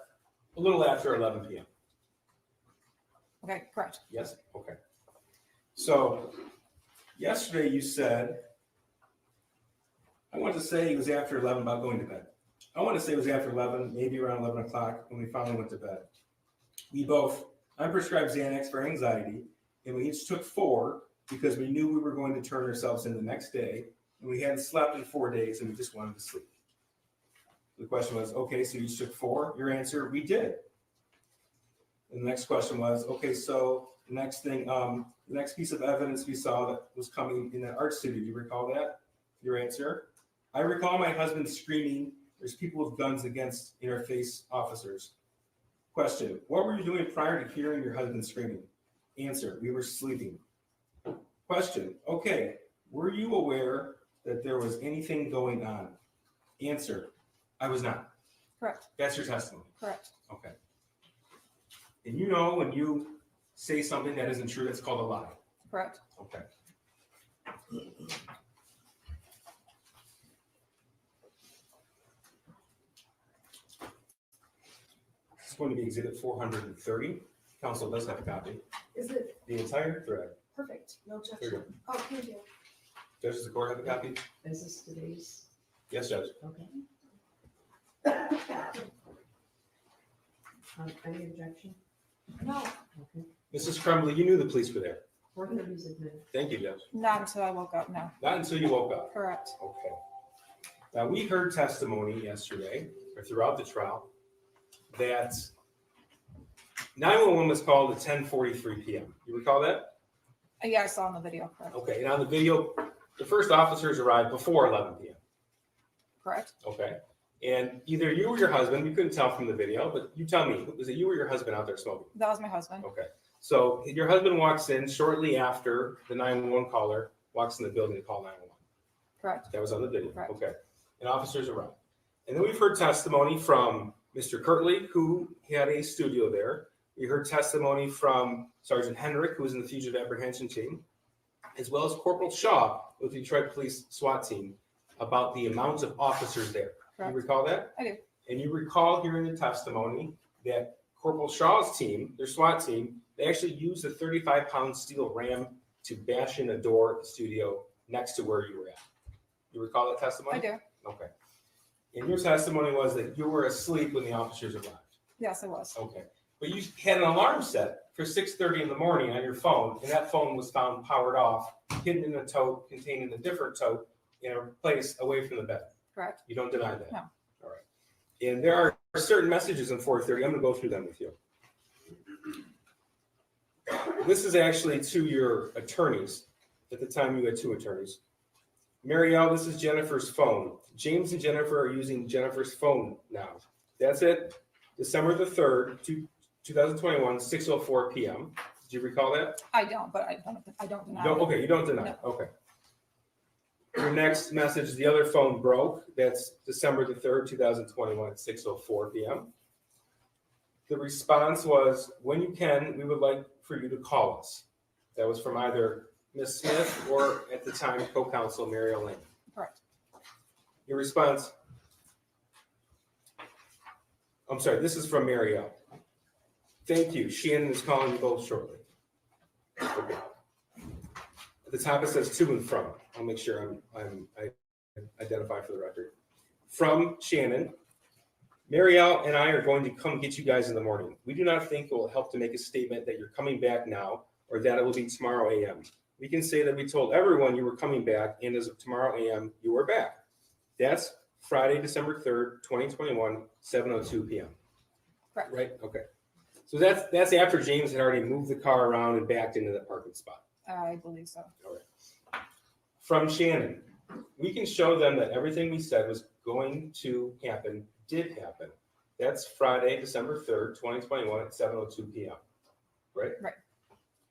a little after 11 p.m. okay, correct, Yes. Okay. So yesterday you said, I want to say it was after 11 about going to bed. I want to say it was after 11, maybe around 11 o'clock when we finally went to bed. I prescribed Xanax for anxiety, and we each took 4 because we knew we were going to turn ourselves in the next day, and we hadn't slept in 4 days, and we just wanted to sleep. The question was, okay, so you each took 4? Your answer, we did. And the next question was, okay, so the next thing, the next piece of evidence we saw that was coming in that art studio, do you recall that? Your answer? I recall my husband screaming, "There's people with guns against interface officers." Question, what were you doing prior to hearing your husband screaming? Answer, we were sleeping. Question, okay, were you aware that there was anything going on? Answer, I was not. correct, That's your testimony. correct, Okay. And you know when you say something that isn't true, it's called a lie. correct, Okay. This is going to be exhibit 430. Council does have a copy. Is it The entire thread. perfect? No There you objection. Oh, thank you. Judges, the court have a copy? Is this today's? Yes, Judge. Okay. Any objection? No, Okay. Mrs. Crumbley, you knew the police were there. 430 is admitted. Thank you, Judge. not until I woke up, no, Not until you woke up. correct, Okay. Now, we heard testimony yesterday, or throughout the trial, that 911 was called at 10:43 p.m. You recall that? yeah, I saw in the video, correct, Okay, and on the video, the first officers arrived before 11 p.m. correct, Okay, and either you or your husband, we couldn't tell from the video, but you tell me, was it you or your husband out there smoking? that was my husband, Okay, so your husband walks in shortly after the 911 caller walks in the building to call 911. Correct. That was on the video, Correct. okay. And officers arrived. And then we've heard testimony from Mr. Kirtley, who had a studio there. We heard testimony from Sergeant Hendrick, who was in the fugitive apprehension team, as well as Corporal Shaw with the Detroit Police SWAT team, about the amount of officers there. Correct. You recall that? I do. And you recall hearing the testimony that Corporal Shaw's team, their SWAT team, they actually used a 35-pound steel ram to bash in a door at the studio next to where you were at. You recall that testimony? I do. Okay. And your testimony was that you were asleep when the officers arrived. Yes, I was. Okay. But you had an alarm set for 6:30 in the morning on your phone, and that phone was found powered off, hidden in a tote, contained in a different tote, in a place away from the bed. Correct. You don't deny that? No. All right. And there are certain messages in 430. I'm going to go through them with you. This is actually to your attorneys. At the time, you had 2 attorneys. Marielle, this is Jennifer's phone. James and Jennifer are using Jennifer's phone now. That's it. December the 3rd, 2021, 6:04 p.m. Did you recall that? I don't, but I don't deny No, it. okay, you don't deny it. Okay. Your next message, the other phone broke. That's December the 3rd, 2021 at 6:04 p.m. The response was, when you can, we would like for you to call us. That was from either Ms. Smith or at the time co-counsel Mary Elaine. Correct. Your response, I'm sorry, this is from Marielle. Thank you. Shannon is calling you both shortly. Okay. At the top it says to and from. I'll make sure I identify for the record. From Shannon, Marielle and I are going to come get you guys in the morning. We do not think it will help to make a statement that you're coming back now or that it will be tomorrow a.m. We can say that we told everyone you were coming back, and as of tomorrow a.m., you were back. That's Friday, December 3rd, 2021, 7:02 p.m. Correct. Right? Okay. So that's after James had already moved the car around and backed into the parking spot. I believe so. All right. From Shannon, we can show them that everything we said was going to happen did happen. That's Friday, December 3rd, 2021 at 7:02 p.m. Right? Right.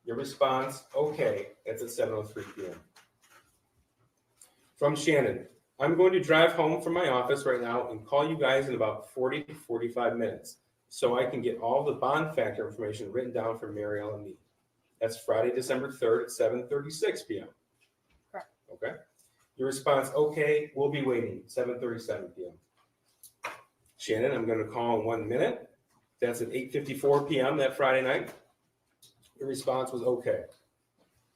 Your response, okay, that's at 7:03 p.m. From Shannon, I'm going to drive home from my office right now and call you guys in about 40 to 45 minutes so I can get all the bond factor information written down for Marielle and me. That's Friday, December 3rd at 7:36 p.m. Correct. Okay. Your response, okay, we'll be waiting, 7:37 p.m. Shannon, I'm going to call in 1 minute. That's at 8:54 p.m. that Friday night. Your response was okay.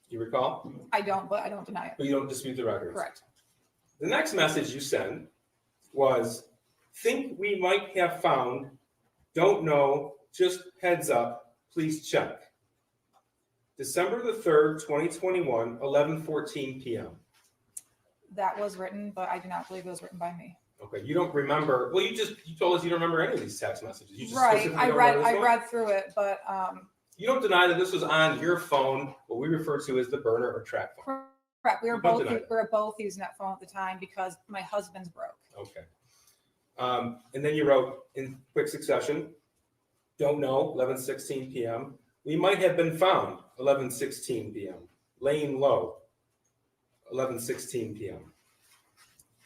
You recall? I don't, but I don't deny it. But you don't dispute the records. Correct. The next message you send was, think we might have found, don't know, just heads up, please check. December the 3rd, 2021, 11:14 p.m. That was written, but I do not believe it was written by me. Okay, you don't remember, well, you told us you don't remember any of these text messages. You just Right. specifically I don't remember this read one? read through it, but You don't deny that this was on your phone, what we refer to as the burner or track phone. correct. We You don't deny that. were both using that phone at the time because my husband's broke. Okay. And then you wrote in quick succession, don't know, 11:16 p.m. We might have been found, 11:16 p.m. Laying low, 11:16 p.m.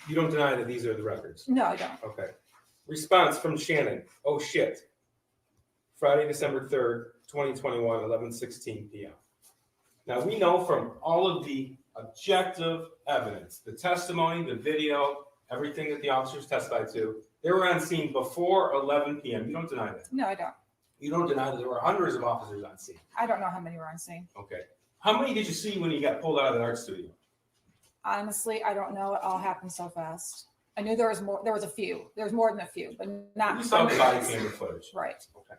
You don't deny that these are the records? No, I don't. Okay. Response from Shannon, oh shit. Friday, December 3rd, 2021, 11:16 p.m. Now we know from all of the objective evidence, the testimony, the video, everything that the officers testified to, they were on scene before 11 p.m. You don't deny that. No, I don't. You don't deny that there were hundreds of officers on scene. I don't know how many were on scene. Okay. How many did you see when you got pulled out of the art studio? Honestly, I don't know. It all happened so fast. I knew there was more. There was a few. There was more than a few, but not. You saw the body hundreds. camera footage. Right. Okay.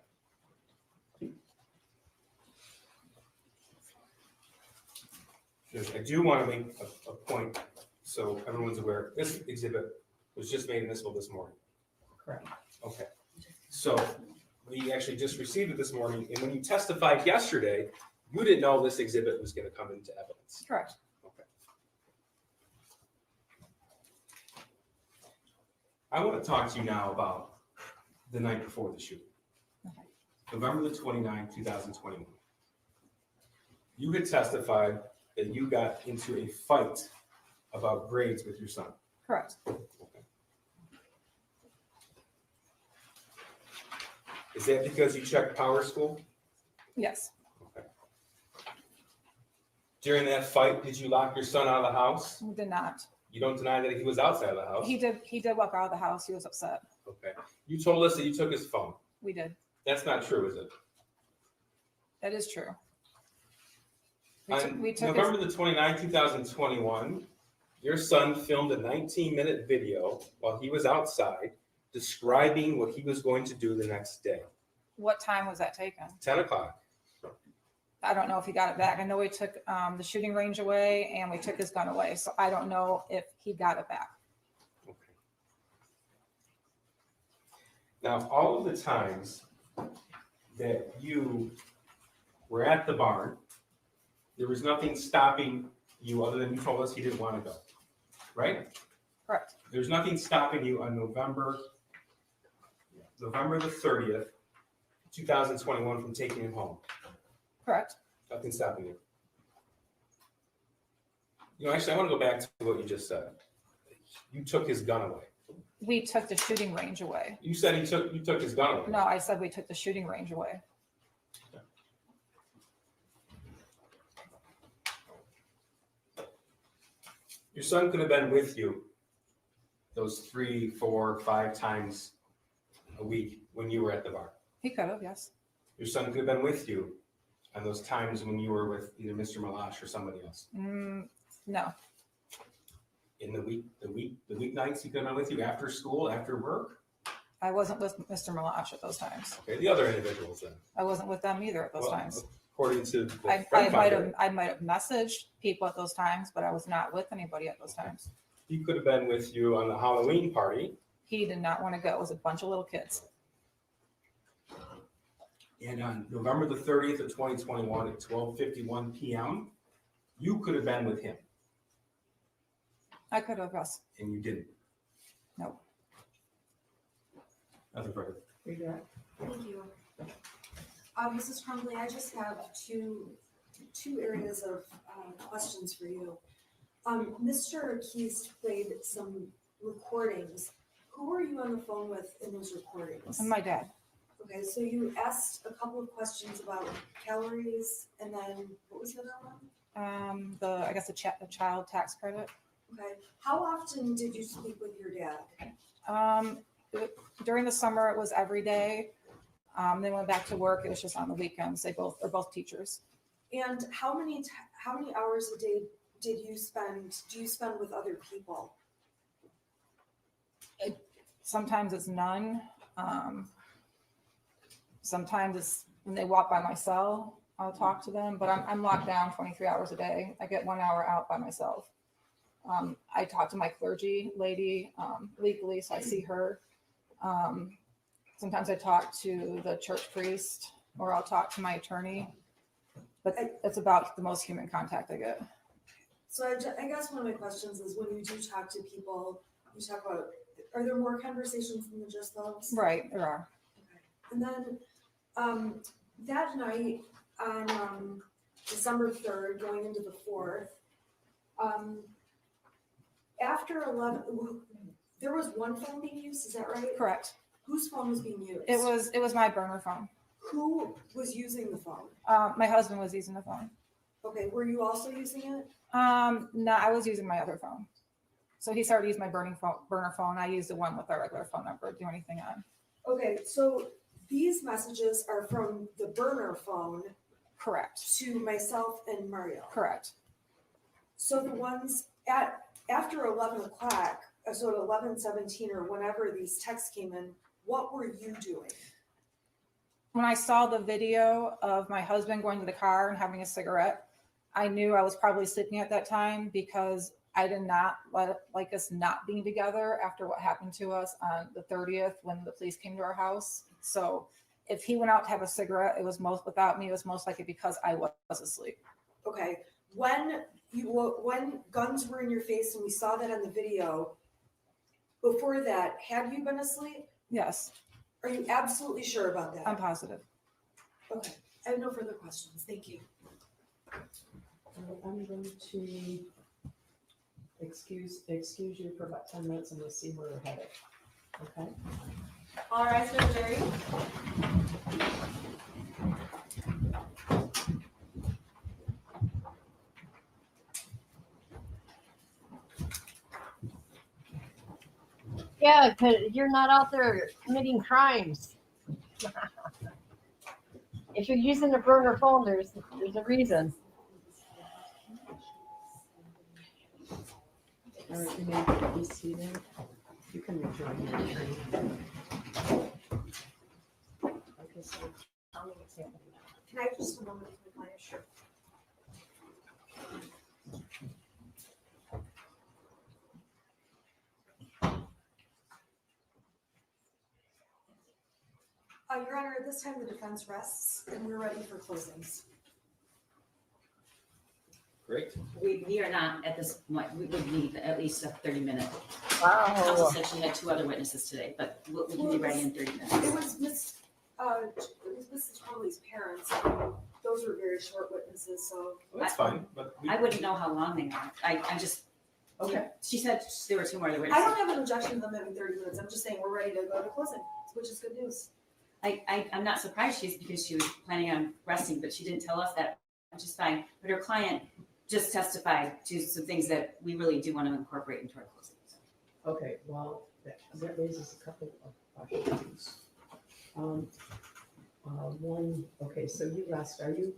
I do want to make a point so everyone's aware. This exhibit was just made admissible this morning. Correct. Okay. So we actually just received it this morning, and when you testified yesterday, you didn't know this exhibit was going to come into evidence. Correct. Okay. I want to talk to you now about the night before the shooting. Okay. November the 29th, 2021. You had testified that you got into a fight about grades with your son. Correct. Is that because you checked Power School? Yes, During that fight, did you lock your son out of the house? we did not. You don't deny that he was outside of the house? He did walk out of the house. He was upset. Okay. You told us that you took his phone. We did. That's not true, is it? That is true. On We took his, November the 29th, 2021, your son filmed a 19-minute video while he was outside describing what he was going to do the next day. what time was that taken? 10 o'clock. I don't know if he got it back. I know we took the shooting range away and we took his gun away. So I don't know if he got it back. Okay. Now, all of the times that you were at the barn, there was nothing stopping you other than you told us he didn't want to go, right? Correct. There's nothing stopping you on November the 30th, 2021 from taking him home. Correct. Nothing stopping you. You know, actually, I want to go back to what you just said. You took his gun away. We took the shooting range away. You said you took his gun away. No, I said we took the shooting range away. Your son could have been with you those 3, 4, 5 times a week when you were at the bar. He could have, yes. Your son could have been with you on those times when you were with either Mr. Malash or somebody else. No, In the weeknights, he could have been with you after school, after work. I wasn't with Mr. Malash at those times. Okay, the other individuals then. I wasn't with them either at those Well, times. According to the I friend might finder, have messaged people at those times, but I was not with anybody at those times. he could have been with you on the Halloween party. He did not want to go. It was a bunch of little kids. And on November the 30th of 2021 at 12:51 p.m., you could have been with him, I could have, yes. and you didn't. Nope. Nothing further. Redirect. Thank you. Mrs. Crumbley, I just have two areas of questions for you. Mr. Keys played some recordings. Who were you on the phone with in those recordings? And my dad. Okay, so you asked a couple of questions about calories, and then what was the other one? The child tax credit. Okay, how often did you speak with your dad? During the summer, it was every day. They went back to work. It was just on the weekends. They're both teachers. And how many hours a day do you spend with other people? Sometimes it's none. Sometimes it's when they walk by my cell, I'll talk to them, but I'm locked down 23 hours a day. I get 1 hour out by myself. I talk to my clergy lady legally, so I see her. Sometimes I talk to the church priest, or I'll talk to my attorney, but it's about the most human contact I get. So I guess one of my questions is, when you do talk to people, you talk about, are there more conversations than just those? Right, there are. Okay. And then that night on December 3rd, going into the 4th, after 11, there was one phone being used, is that right? Correct. Whose phone was being used? It was my burner phone. Who was using the phone? My husband was using the phone. Okay, were you also using it? No, I was using my other phone. So he started using my burner phone. I used the one with our regular phone number to do anything on. Okay, so these messages are from the burner phone Correct. to myself and Mario. Correct. So the ones after 11 o'clock, so at 11:17 or whenever these texts came in, what were you doing? When I saw the video of my husband going to the car and having a cigarette, I knew I was probably sleeping at that time, because I did not like us not being together after what happened to us on the 30th when the police came to our house. So if he went out to have a cigarette, it was most likely because I was asleep. Okay, when guns were in your face and we saw that on the video, before that, had you been asleep? Yes, Are you absolutely sure about that? I'm positive. Okay, I have no further questions. Thank you. I'm going to excuse you for about 10 minutes and we'll see where we're headed. Okay? All rise for the jury. Yeah, because you're not out there committing crimes. If you're using a burner phone, there's a reason. All right, you may be seated. You can rejoin your attorney. Okay, so tell me what's happening now. Can I have just a moment with my client? Sure. Your Honor, at this time, the defense rests and we're ready for closings. Great. We are not at this point, we would need at least a 30-minute. Counsel Wow. said she had 2 other witnesses today, but we can be ready in 30 It minutes. was Mrs. Crumbley's parents. Those were very short witnesses, so. Well, that's fine, but we, I wouldn't know how long they are. I just, Okay, she said there were 2 more other I witnesses. don't have an objection to them having 30 minutes. I'm just saying we're ready to go to closing, which is good news. I'm not surprised because she was planning on resting, but she didn't tell us that, which is fine. But her client just testified to some things that we really do want to incorporate into our closing. So. okay, well, that raises a couple of questions. One, okay, so you rest, are you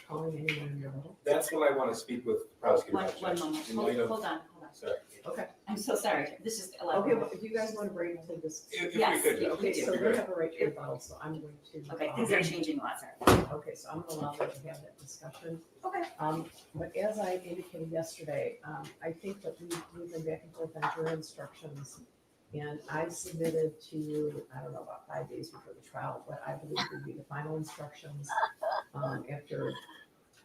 calling anyone in your role? that's what I want to speak with the prosecutor One about, Judge. moment. In light of- Hold on. Sorry. Okay, I'm so sorry. This is a lot. okay, but if you guys want to break into this, If Yes, we could, we- Judge. okay, so That'd be we great. have a right to rebuttal, so I'm going to. Okay, things are changing a lot, sorry. Okay, so I'm gonna allow them to have that discussion. Okay. But as I indicated yesterday, I think that we've been back and forth on jury instructions. And I submitted to you, I don't know, about 5 days before the trial, what I believe would be the final instructions, after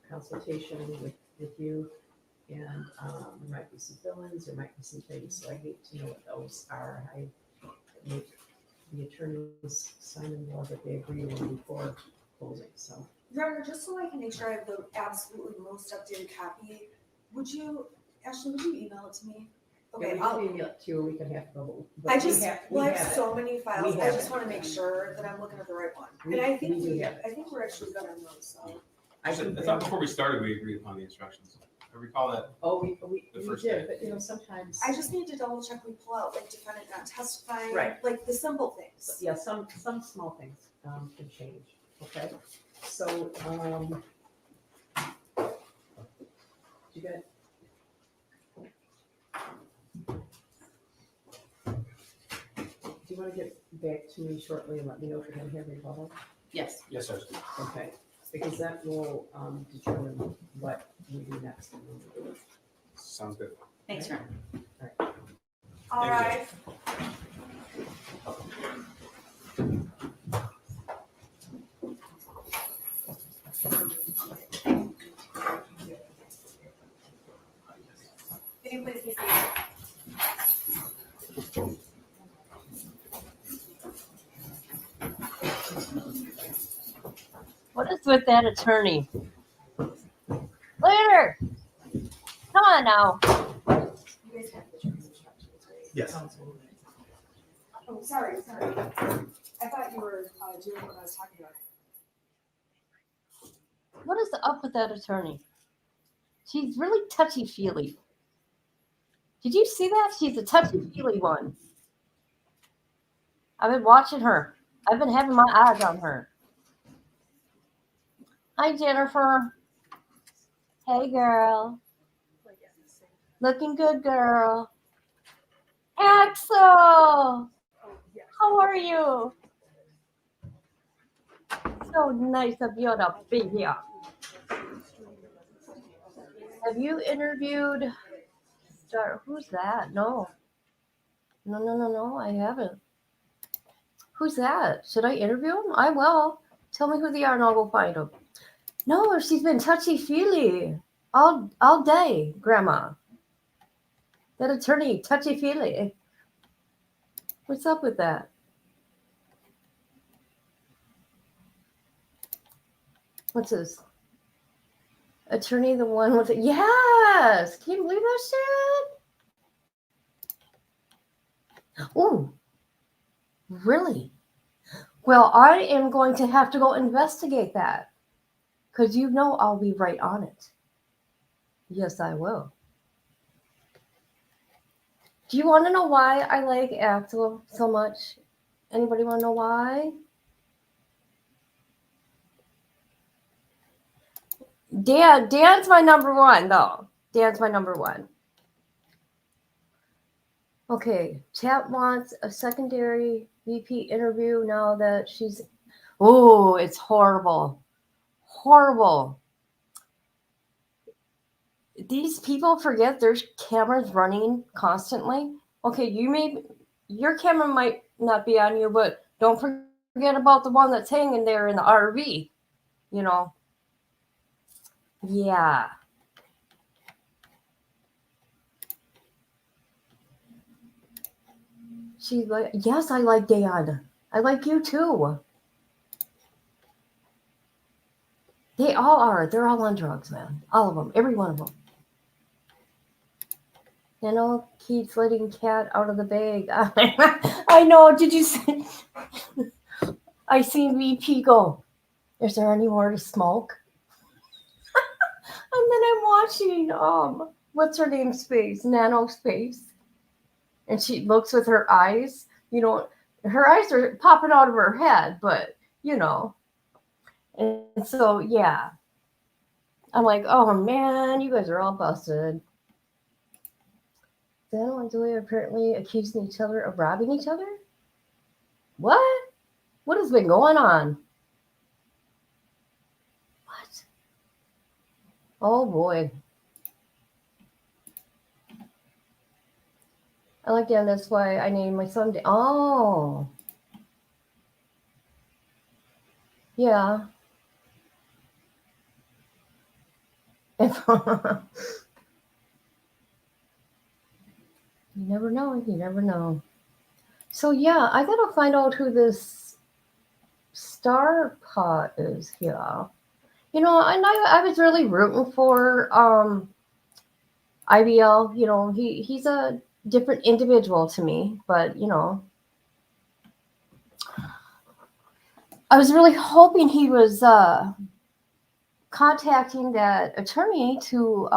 consultation with you. And, there might be some fill-ins, there might be some things, so I hate to know what those are. I make the attorneys sign in law that they agree with before closing, so. Your Honor, just so I can make sure I have the absolutely most updated copy, Ashley, would you email it to me? Yeah, Okay, we I'll, can email it to you, we can have trouble. but I we just, have- well, I we have have so many files, We I have just it. wanna make sure that I'm looking at the right one. We- And I think we do have it. I think we're actually good on those, so. I I can thought bring- before we started, we agreed upon the instructions. I recall that. Oh, we The first did, day. but you know, sometimes, I just need to double check we pull out, like defendant not testifying. Right. Like the simple things. yeah, some small things, can change, okay? So, you got? Do you wanna get back to me shortly and let me know if you're gonna have rebuttal? Yes. Yes, Judge. Okay, because that will, determine what we do next. Sounds good. Thanks, Ron. All Thank right. Can you please be seated? What is with that attorney? Later. Come on now. You guys have the jury's instructions, right? Yes. Oh, sorry. I thought you were doing what I was talking about. What is up with that attorney? She's really touchy-feely. Did you see that? She's a touchy-feely one. I've been watching her. I've been having my eyes on her. Hi, Jennifer. Hey, girl. Looking good, girl. Axel. How are you? So nice of you to be here. Have you interviewed who's that? No, I haven't. Who's that? Should I interview him? I will. Tell me who they are and I'll go find them. No, she's been touchy-feely all day, Grandma. That attorney, touchy-feely. What's up with that? What's this? Attorney, the one with it. Yes! Can you believe that shit? Oh, really? Well, I am going to have to go investigate that because you know I'll be right on it. Yes, I will. Do you want to know why I like Axel so much? Anybody want to know why? Dan's my number one, though. Dan's my number one. Okay, chat wants a secondary VP interview now that she's. Oh, it's horrible. Horrible. These people forget there's cameras running constantly. Okay, your camera might not be on you, but don't forget about the one that's hanging there in the RV. You know. Yeah. She like, yes, I like Dan. I like you too. They all are. They're all on drugs, man. All of them. Every one of them. You know, keeps letting cat out of the bag. I know. Did you see? I seen VP go, is there any more to smoke? And then I'm watching, what's her name's face? Nano's face. And she looks with her eyes. You know, her eyes are popping out of her head, but, you know. And so, yeah. I'm like, oh, man, you guys are all busted. Daniel and Julia apparently accusing each other of robbing each other? What? What has been going on? What? Oh, boy. I like Dan. That's why I named my son Dan. Oh. Yeah. You never know. You never know. So, yeah, I got to find out who this star pot is here. You know, and I was really rooting for IBL. You know, he's a different individual to me, but, you know, I was really hoping he was contacting that attorney to,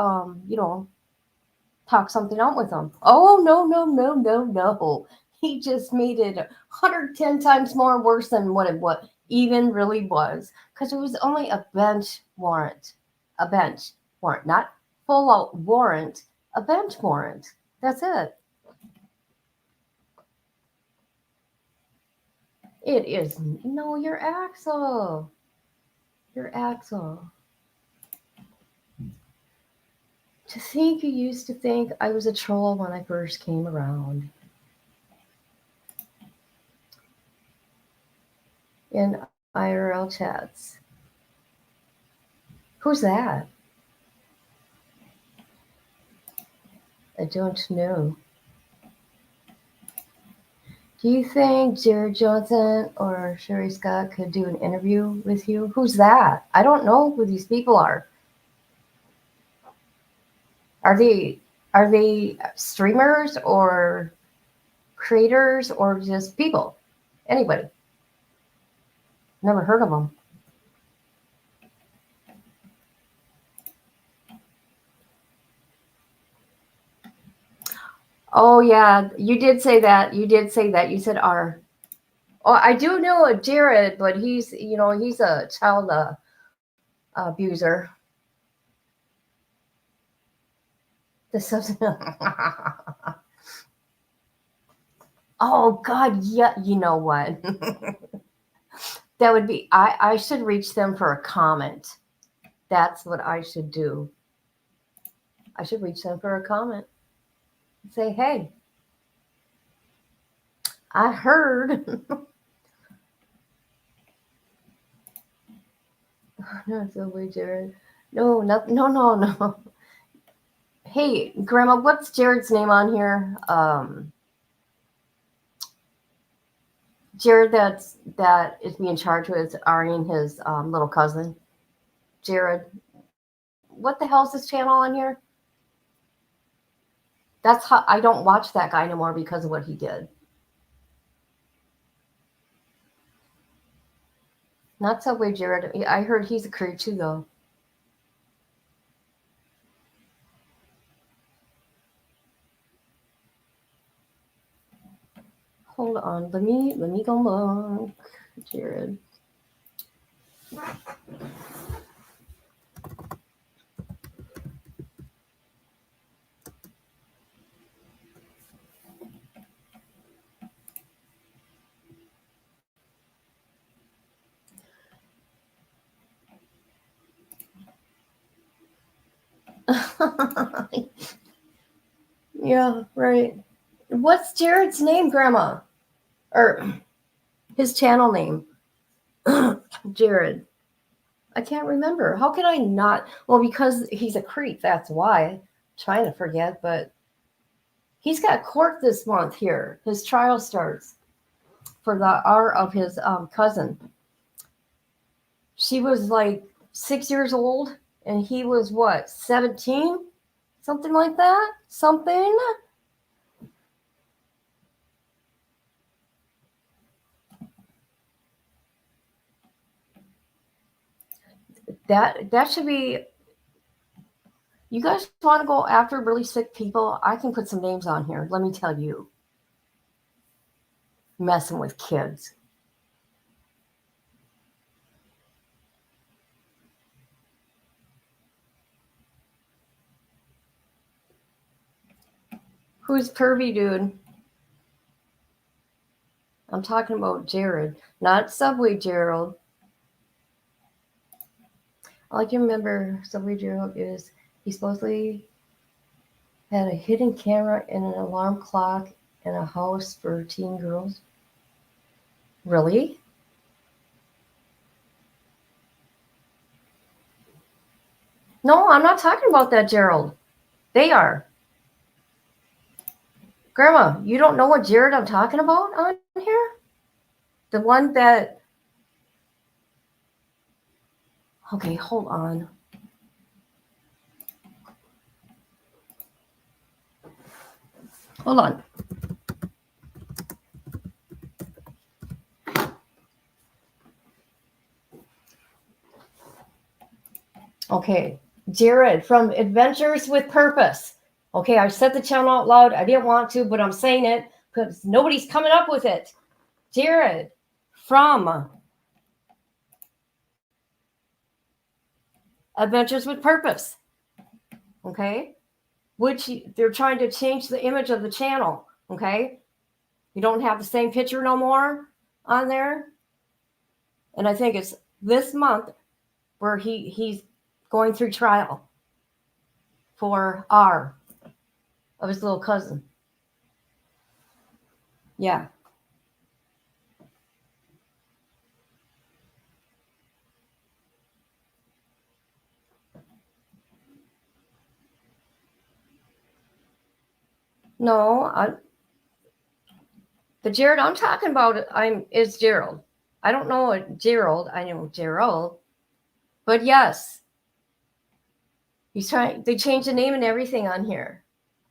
you know, talk something out with him. Oh, no. He just made it 110 times more worse than what it even really was. Because it was only a bench warrant. A bench warrant. Not full out warrant. A bench warrant. That's it. It is. No, you're Axel. You're Axel. To think you used to think I was a troll when I first came around. In IRL chats. Who's that? I don't know. Do you think Jared Johnson or Sherry Scott could do an interview with you? Who's that? I don't know who these people are. Are they streamers or creators or just people? Anybody? Never heard of them. Oh yeah, you did say that. You did say that. You said R. Oh, I do know a Jared, but he's a child abuser. Oh God, yeah. You know what? That would be. I should reach them for a comment. That's what I should do. I should reach them for a comment. Say, hey, I heard. No, so weird, Jared. No. Hey, Grandma, what's Jared's name on here? Jared, that is being charged with REing his little cousin. Jared, what the hell is this channel on here? That's how I don't watch that guy anymore because of what he did. Not Subway Jared. I heard he's a creep too, though. Hold on. Let me go look. Jared. Yeah, right. What's Jared's name, Grandma? Or his channel name? Jared. I can't remember. How can I not? Well, because he's a creep. That's why. I'm trying to forget, but he's got court this month here. His trial starts for the R of his cousin. She was like 6 years old, and he was what, 17? Something like that? Something? That should be. You guys want to go after really sick people? I can put some names on here. Let me tell you. Messing with kids. Who's pervy, dude? I'm talking about Jared, not Subway Gerald. All I can remember Subway Gerald is he supposedly had a hidden camera and an alarm clock in a house for teen girls. Really? No, I'm not talking about that, Gerald. They are. Grandma, you don't know what Jared I'm talking about on here? The one that... Okay, hold on. Hold on. Okay, Jared from Adventures with Purpose. Okay, I said the channel out loud. I didn't want to, but I'm saying it because nobody's coming up with it. Jared from Adventures with Purpose. Okay, which they're trying to change the image of the channel. Okay, you don't have the same picture no more on there. And I think it's this month where he's going through trial for R of his little cousin. Yeah. No, the Jared I'm talking about is Gerald. I don't know Gerald. I know Gerald. But yes. They changed the name and everything on here.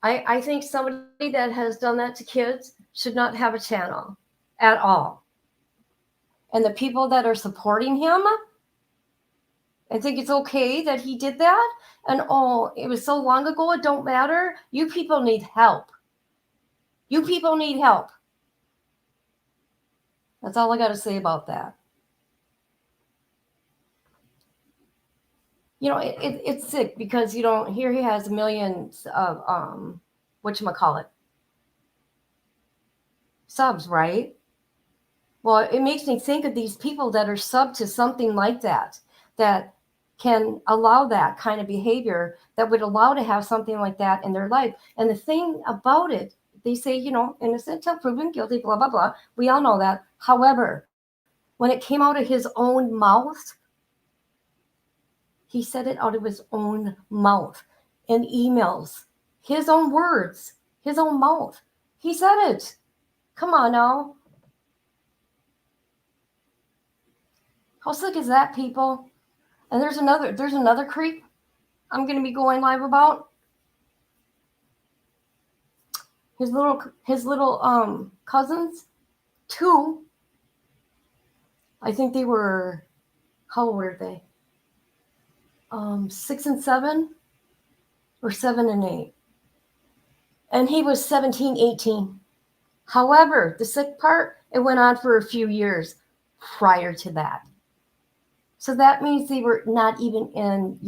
I think somebody that has done that to kids should not have a channel at all. And the people that are supporting him, I think it's okay that he did that. And oh, it was so long ago, it don't matter. You people need help. You people need help. That's all I got to say about that. You know, it's sick because, you know, here he has millions of, whatchamacallit, subs, right? Well, it makes me think of these people that are sub to something like that can allow that kind of behavior, that would allow to have something like that in their life. And the thing about it, they say, you know, innocent till proven guilty, blah, blah, blah. We all know that. However, when it came out of his own mouth, he said it out of his own mouth in emails, his own words, his own mouth. He said it. Come on now. How sick is that, people? And there's another creep I'm going to be going live about. His little cousins, two. I think they were how old are they? 6 and 7 or 7 and 8. And he was 17, 18. However, the sick part, it went on for a few years prior to that. So that means they were not even in,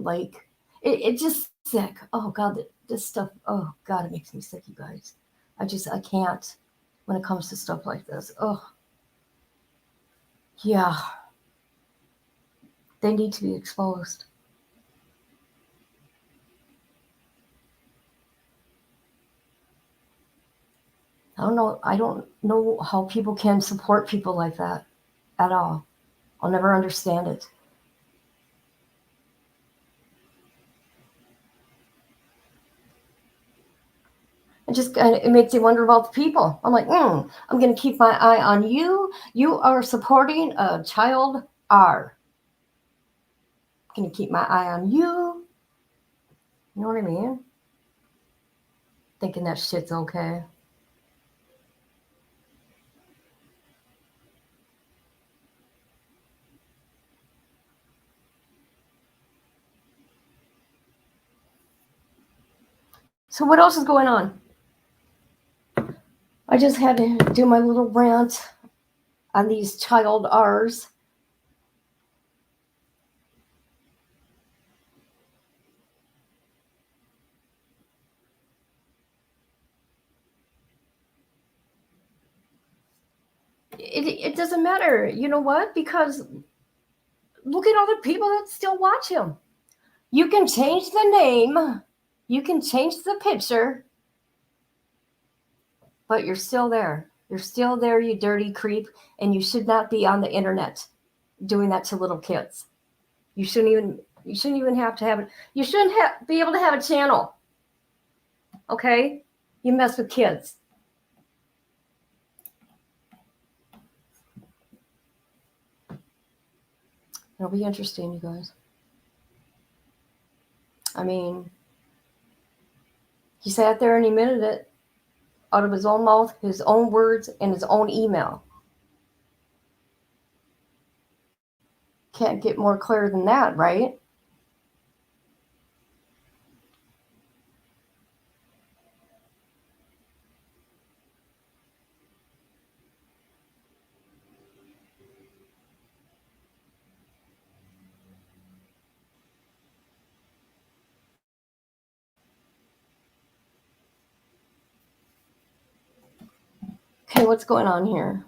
like, it just sick. Oh, God, this stuff, oh, God, it makes me sick, you guys. I can't when it comes to stuff like this. Oh, yeah. They need to be exposed. I don't know how people can support people like that at all. I'll never understand it. It makes you wonder about the people. I'm like, I'm going to keep my eye on you. You are supporting a child R. I'm going to keep my eye on you. You know what I mean? Thinking that shit's okay. So what else is going on? I just had to do my little rant on these child R's. It doesn't matter. You know what? Because look at all the people that still watch him. You can change the name. You can change the picture. But you're still there. You're still there, you dirty creep. And you should not be on the internet doing that to little kids. You shouldn't even have to have it. You shouldn't be able to have a channel. Okay? You mess with kids. It'll be interesting, you guys. I mean, he sat there and he minted it out of his own mouth, his own words, and his own email. Can't get more clear than that, right? Okay, what's going on here?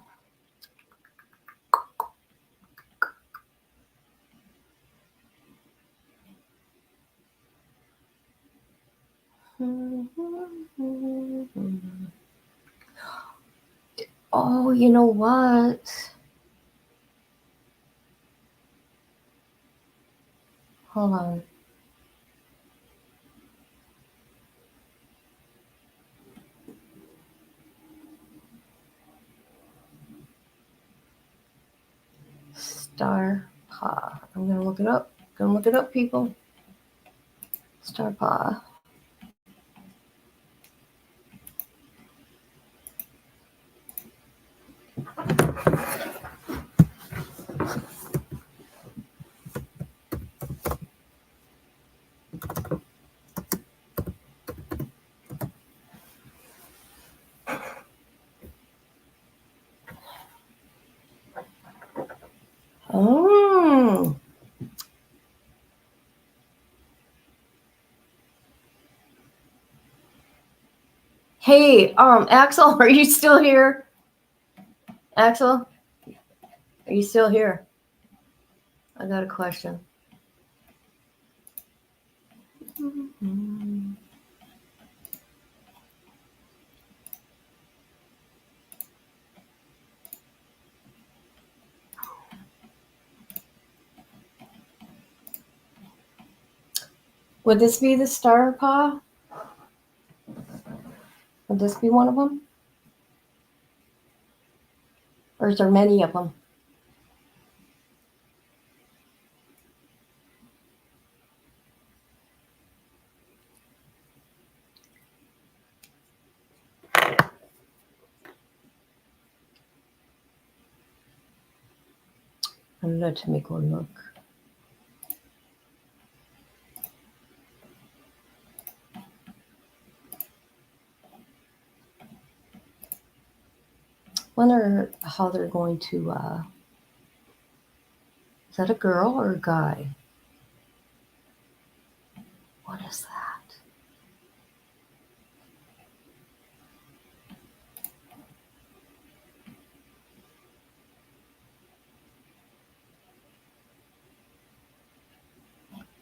Oh, you know what? Hold on. Star Paw. I'm going to look it up. Gonna look it up, people. Star Paw. Oh. Hey, Axel, are you still here? Axel, are you still here? I got a question. Would this be the Star Paw? Would this be one of them? Or is there many of them? Let me go look. Wonder how they're going to, is that a girl or a guy? What is that?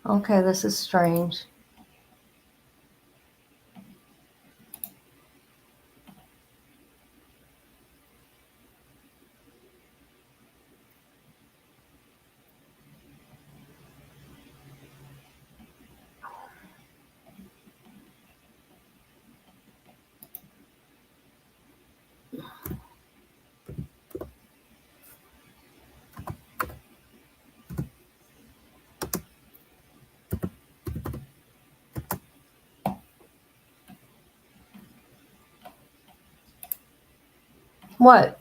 Okay, this is strange. What?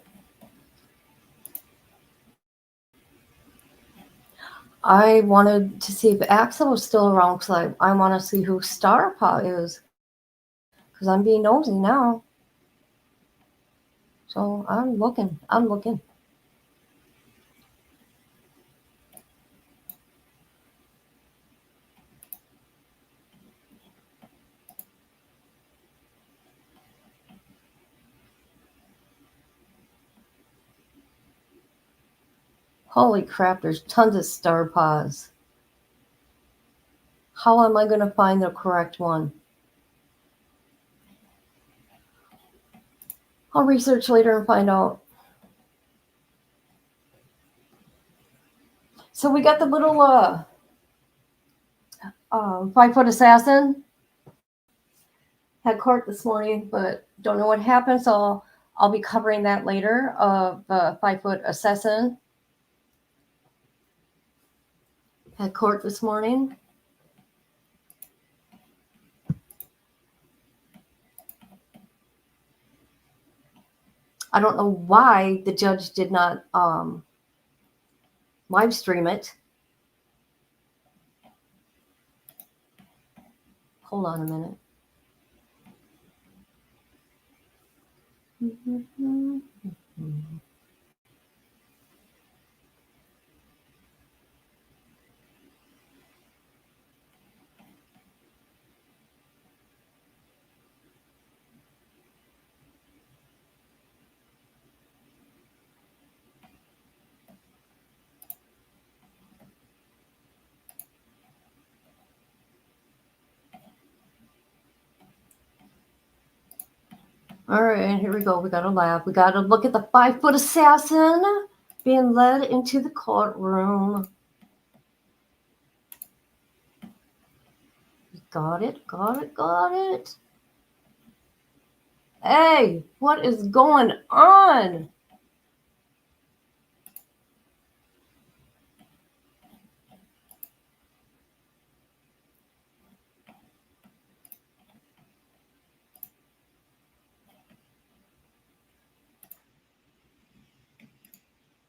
I wanted to see if Axel was still around because I want to see who Starpaw is. Because I'm being nosy now. So I'm looking. Holy crap, there's tons of Starpaws. How am I going to find the correct one? I'll research later and find out. So we got the little 5-foot assassin. Had court this morning, but don't know what happened, so I'll be covering that later of 5-foot assassin. Had court this morning. I don't know why the judge did not live stream it. Hold on a minute. All right, here we go. We got a lab. We got to look at the 5-foot assassin being led into the courtroom. Got it. Hey, what is going on?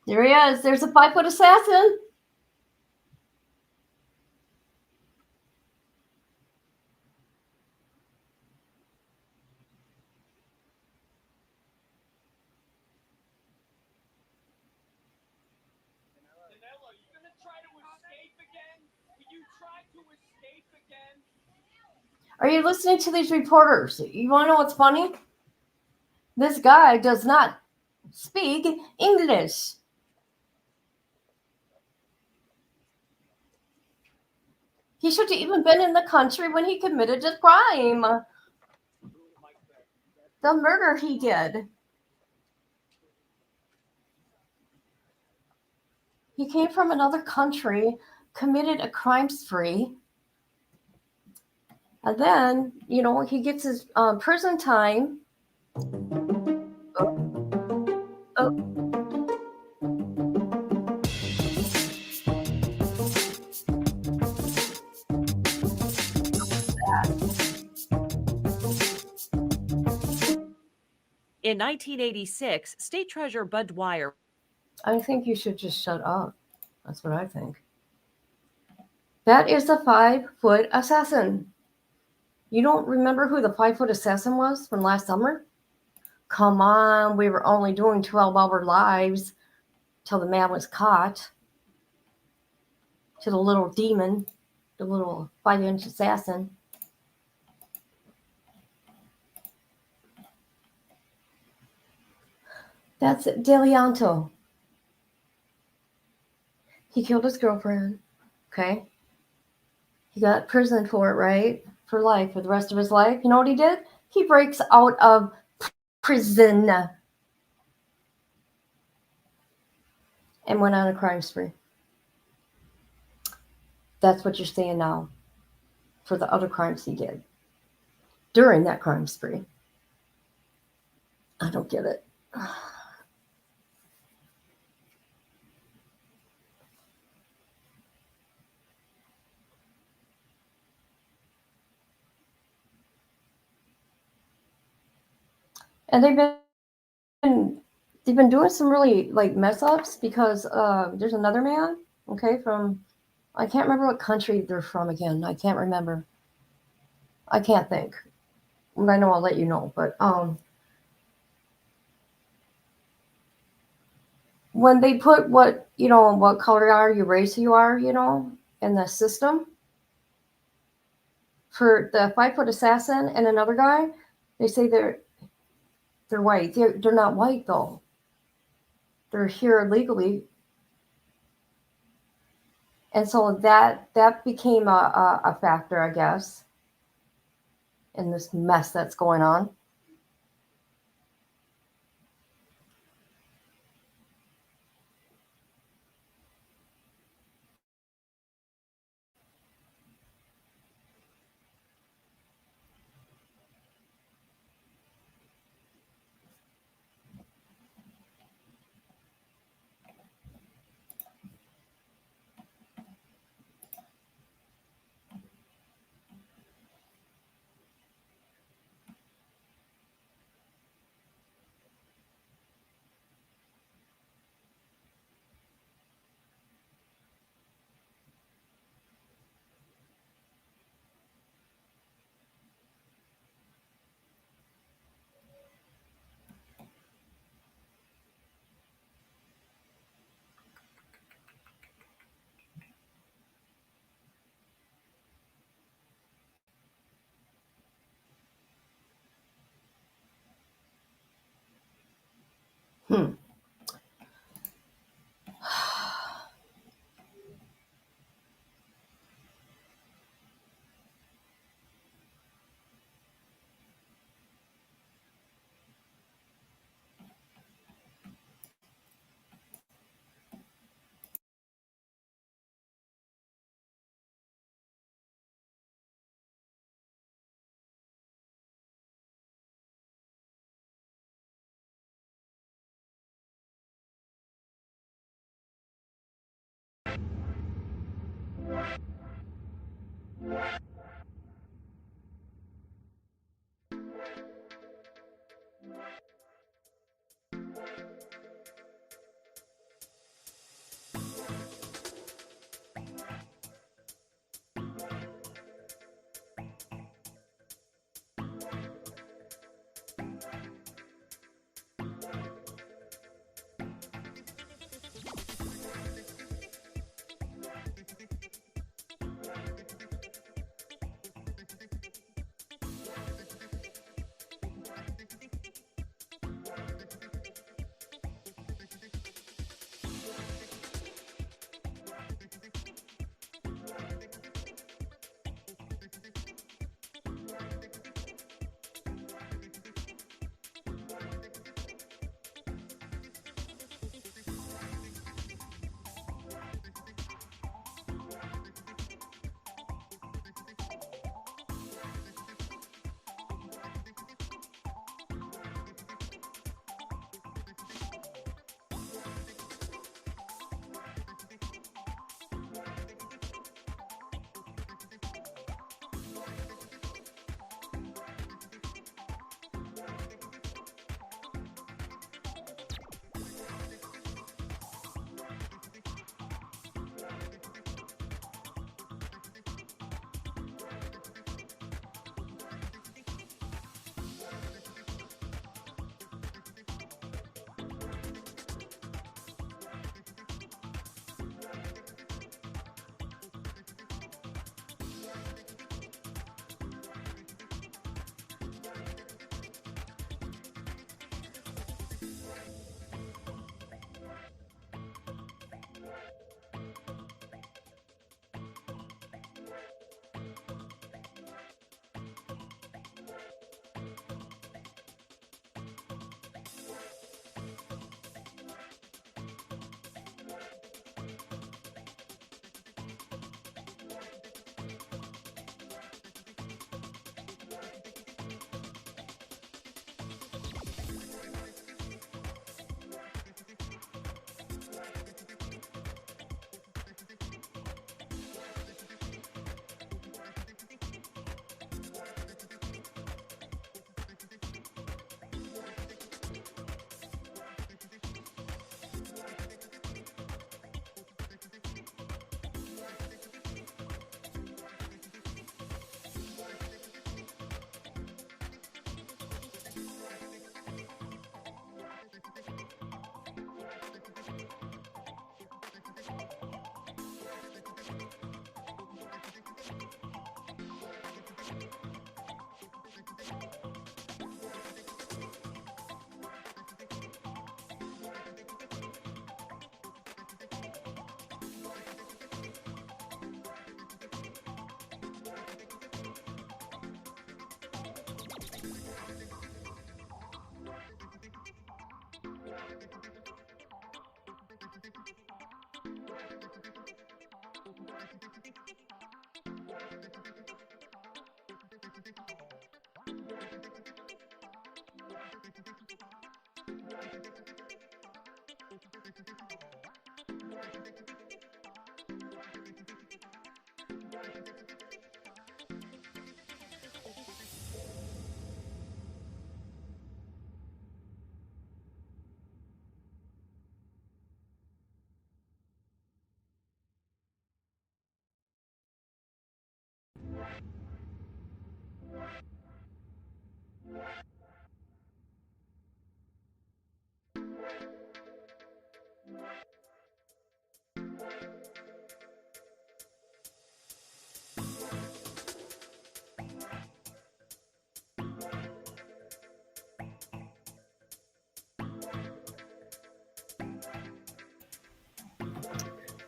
There he is. There's a 5-foot assassin. Are you listening to these reporters? You want to know what's funny? This guy does not speak English. He should have even been in the country when he committed the crime. The murder he did. He came from another country, committed a crime spree. And then, he gets his prison time. In 1986, State Treasurer Bud Dwyer. I think you should just shut up. That's what I think. That is the 5-foot assassin. You don't remember who the 5-foot assassin was from last summer? Come on, we were only doing 12-hour lives till the man was caught. To the little demon, the little 5-inch assassin. That's Delianto. He killed his girlfriend. Okay. He got prison for it, right? For life, for the rest of his life. You know what he did? He breaks out of prison and went on a crime spree. That's what you're saying now for the other crimes he did during that crime spree. I don't get it. And they've been doing some really like mess ups because there's another man, okay, from I can't remember what country they're from again. I can't remember. I can't think. I know I'll let you know, but when they put what color you are, your race you are, in the system for the 5-foot assassin and another guy, they say they're white. They're not white though. They're here illegally. And so that became a factor, I guess, in this mess that's going on. Hmm.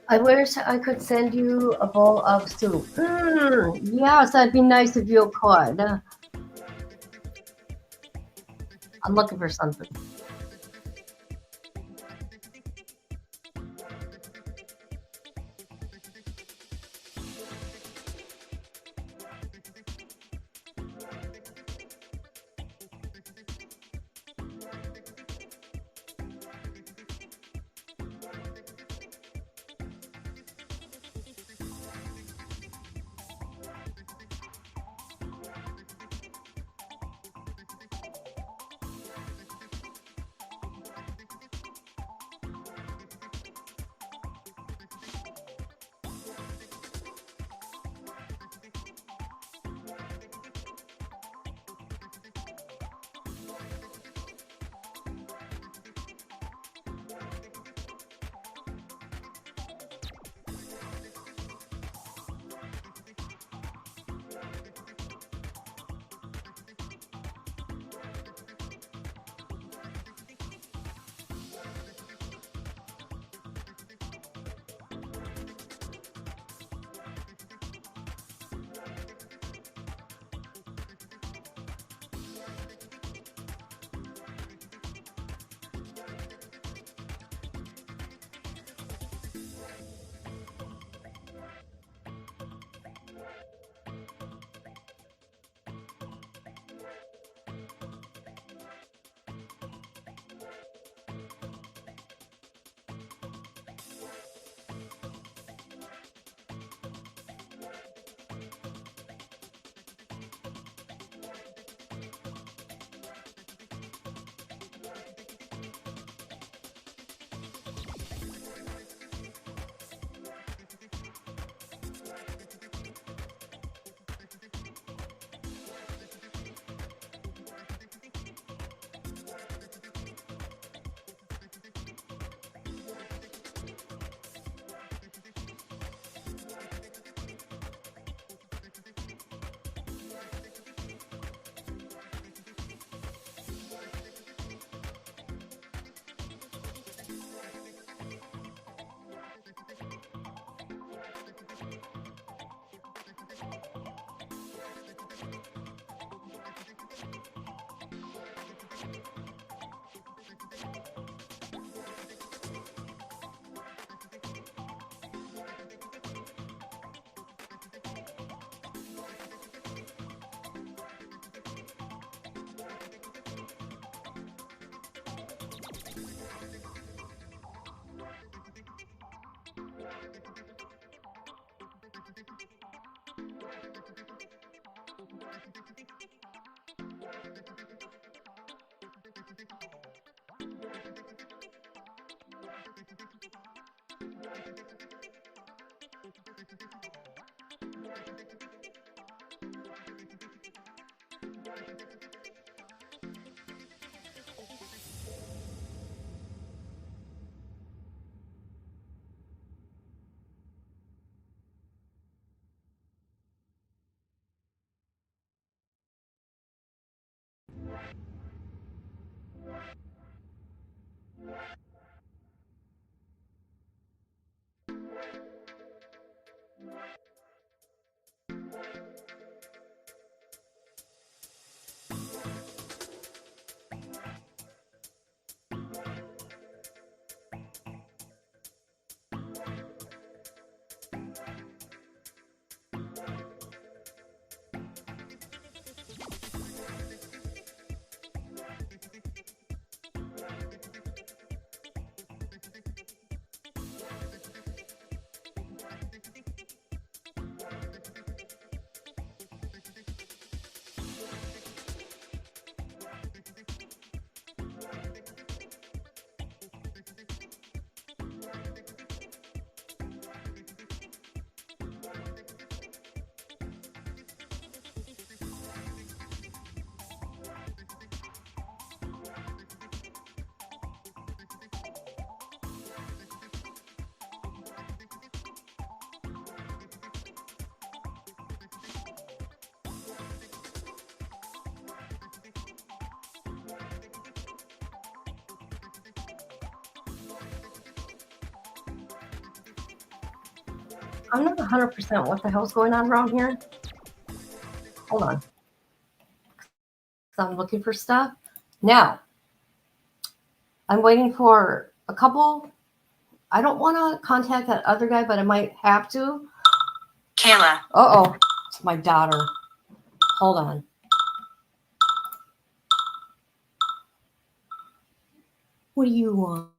I wish I could send you a bowl of soup. Yes, that'd be nice if you could. I'm looking for something. I'm not 100% what the hell's going on around here. Hold on. So I'm looking for stuff. Now, I'm waiting for a couple. I don't want to contact that other guy, but I might have to. Kayla. Uh-oh. It's my daughter. Hold on. What do you want?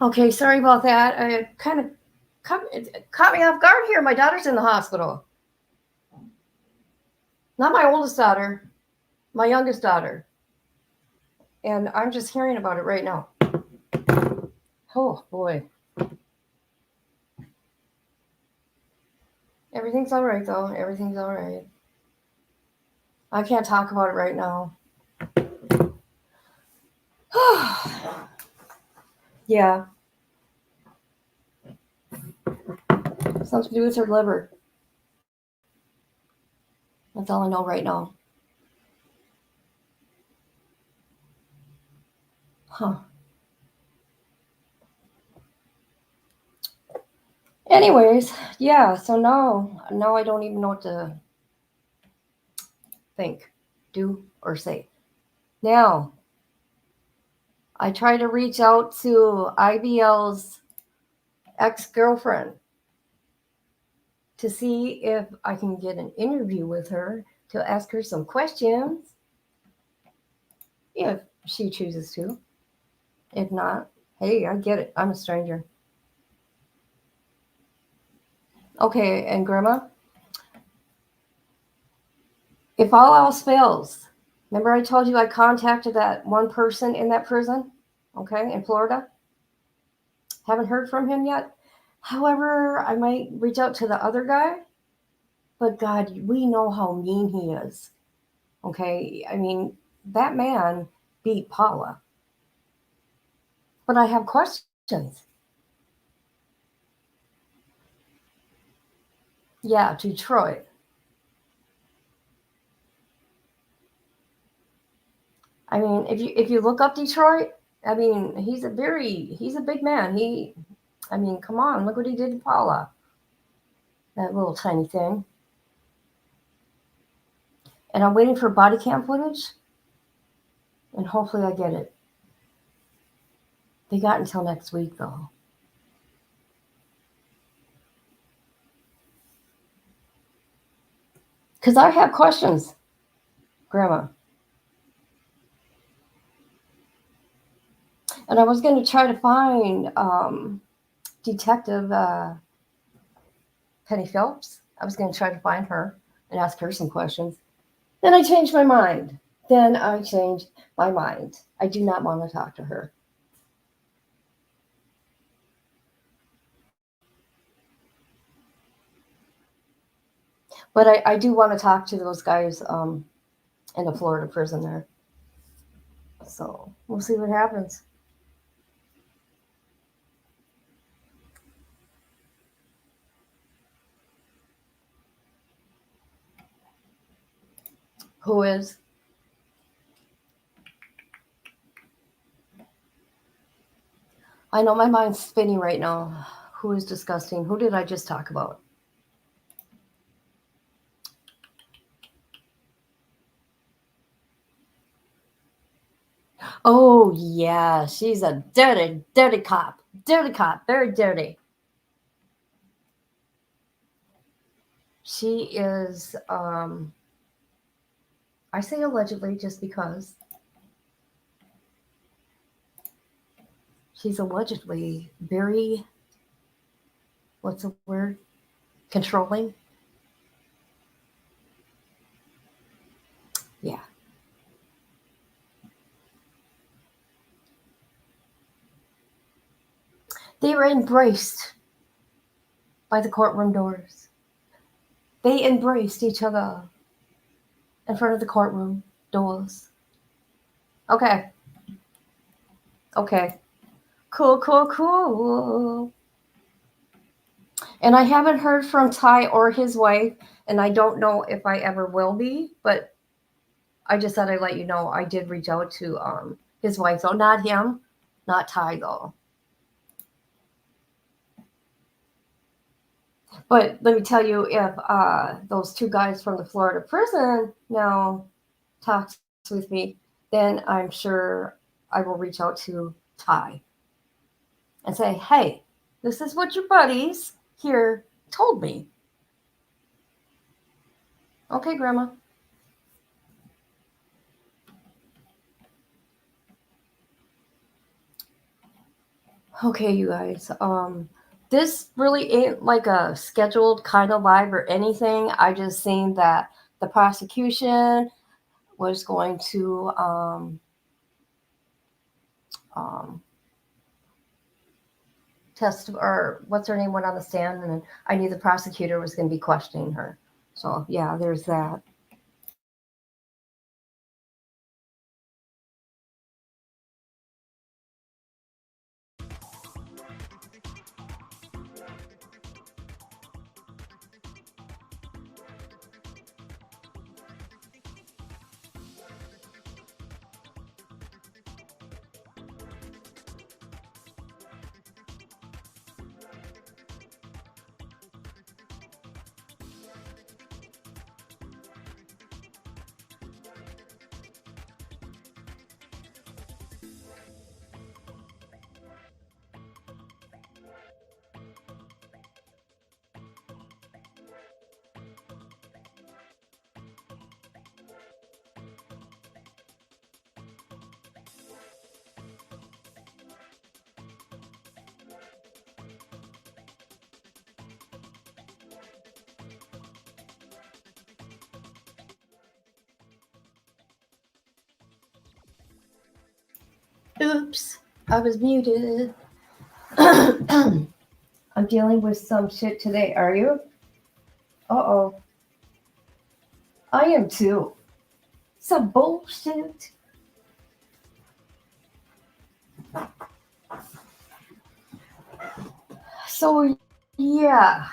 Okay, sorry about that. I kind of caught me off guard here. My daughter's in the hospital. Not my oldest daughter, my youngest daughter. And I'm just hearing about it right now. Oh, boy. Everything's all right, though. Everything's all right. I can't talk about it right now. Yeah. Something to do with her liver. That's all I know right now. Huh. Anyways, yeah, so now I don't even know what to think, do, or say. Now, I try to reach out to IBL's ex-girlfriend to see if I can get an interview with her to ask her some questions, if she chooses to. If not, hey, I get it. I'm a stranger. Okay, and Grandma, if all else fails, remember I told you I contacted that one person in that prison, okay, in Florida? Haven't heard from him yet. However, I might reach out to the other guy. But God, we know how mean he is. Okay, I mean, that man beat Paula. But I have questions. Yeah, Detroit. I mean, if you look up Detroit, I mean, he's a big man. I mean, come on, look what he did to Paula. That little tiny thing. And I'm waiting for body cam footage. And hopefully I get it. They got until next week, though. Because I have questions, Grandma. And I was going to try to find Detective Penny Phelps. I was going to try to find her and ask her some questions. Then I changed my mind. I do not want to talk to her. But I do want to talk to those guys in the Florida prison there. So we'll see what happens. Who is? I know my mind's spinning right now. Who is disgusting? Who did I just talk about? Oh, yeah. She's a dirty, dirty cop. Dirty cop. Very dirty. She is, I say allegedly just because she's allegedly very, what's the word? Controlling. Yeah. They were embraced by the courtroom doors. They embraced each other in front of the courtroom doors. Okay. Okay. Cool, cool, cool. And I haven't heard from Ty or his wife, and I don't know if I ever will be, but I just thought I'd let you know I did reach out to his wife, though not him, not Ty though. But let me tell you, if those two guys from the Florida prison now talks with me, then I'm sure I will reach out to Ty and say, hey, this is what your buddies here told me. Okay, Grandma. Okay, you guys. This really ain't like a scheduled kind of live or anything. I just seen that the prosecution was going to um test, or what's her name, went on the stand, and I knew the prosecutor was going to be questioning her. So yeah, there's that. Oops, I was muted. I'm dealing with some shit today. Are you? Uh-oh. I am too. Some bullshit. So, yeah.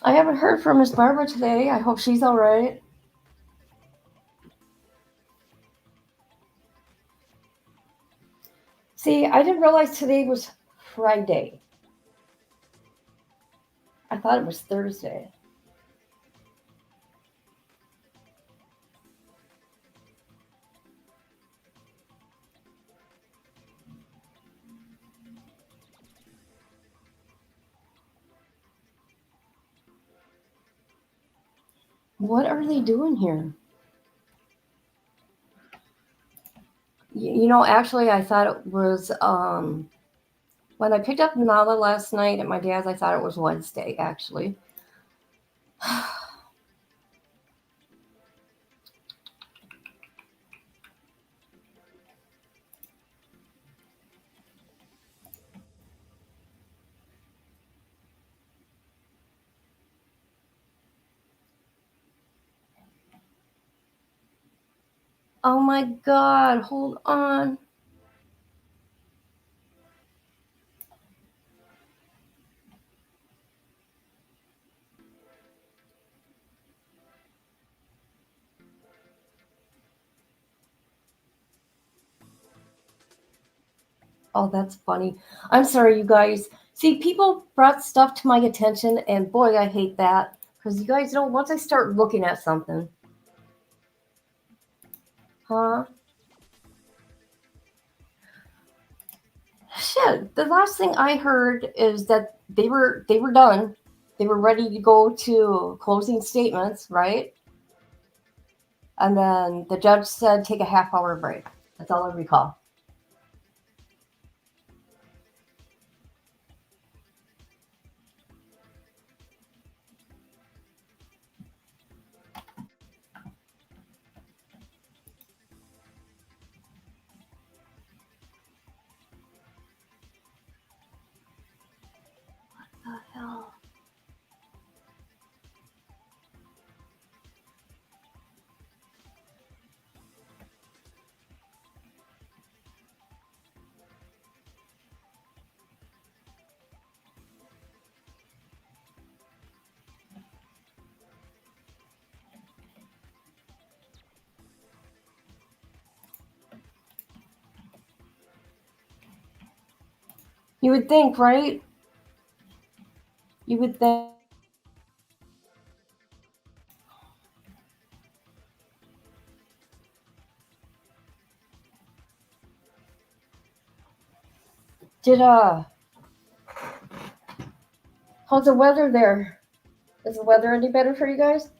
I haven't heard from Miss Barbara today. I hope she's all right. See, I didn't realize today was Friday. I thought it was Thursday. What are they doing here? Actually, I thought it was when I picked up Nala last night at my dad's. I thought it was Wednesday, actually. Oh my God! Hold on. Oh, that's funny. I'm sorry, you guys. See, people brought stuff to my attention, and boy, I hate that. Because you guys know, once I start looking at something, huh? Shit. The last thing I heard is that they were done. They were ready to go to closing statements, right? And then the judge said take a half-hour break. That's all I recall. What the hell? You would think, right? You would think. Did how's the weather there? Is the weather any better for you guys?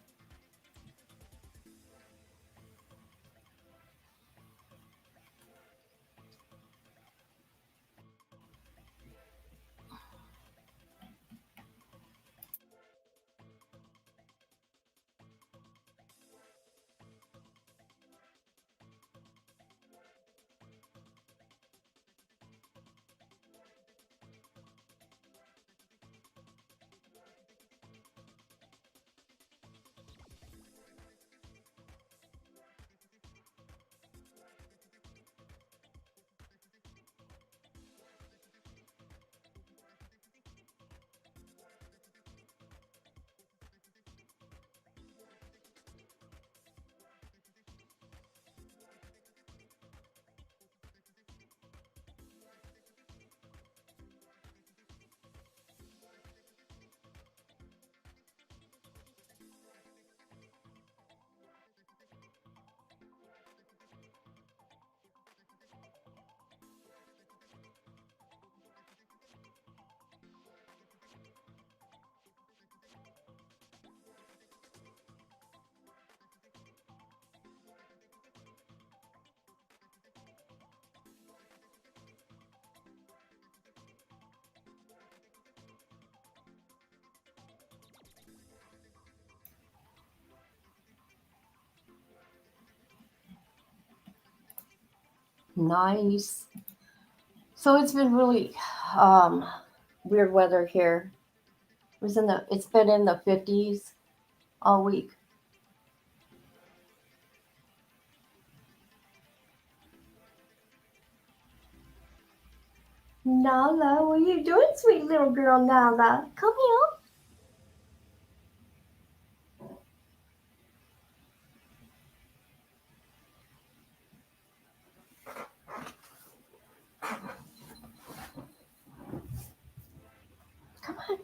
Nice. So it's been really weird weather here. It's been in the 50s all week. Nala, what are you doing, sweet little girl Nala? Come here. Come on.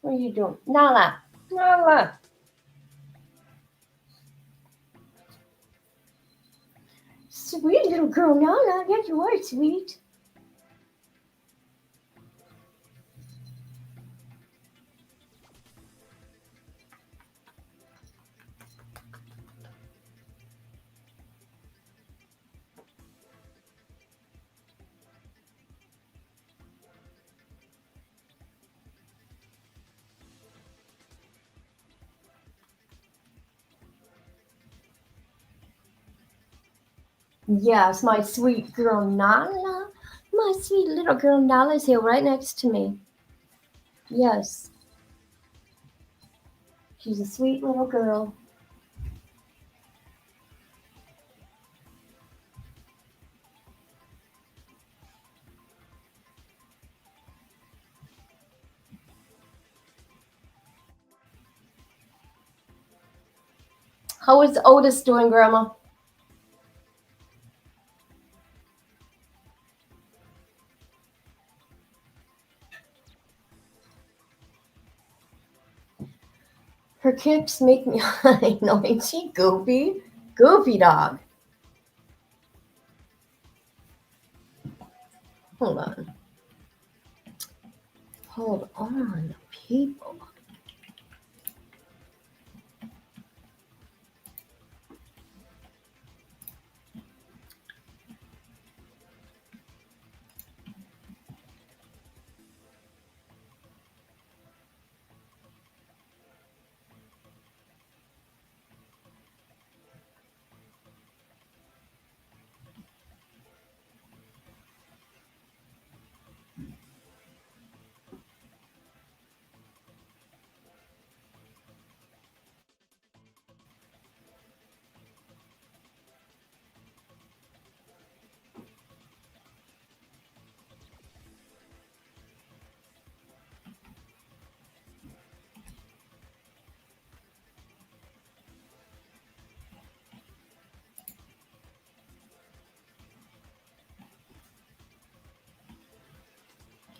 What are you doing? Nala. Nala. Sweet little girl Nala. Yeah, you are sweet. Yes, my sweet girl Nala. My sweet little girl Nala's here right next to me. Yes. She's a sweet little girl. How is Otis doing, Grandma? Her kicks make me I know, ain't she goofy? Goofy dog. Hold on. Hold on, people.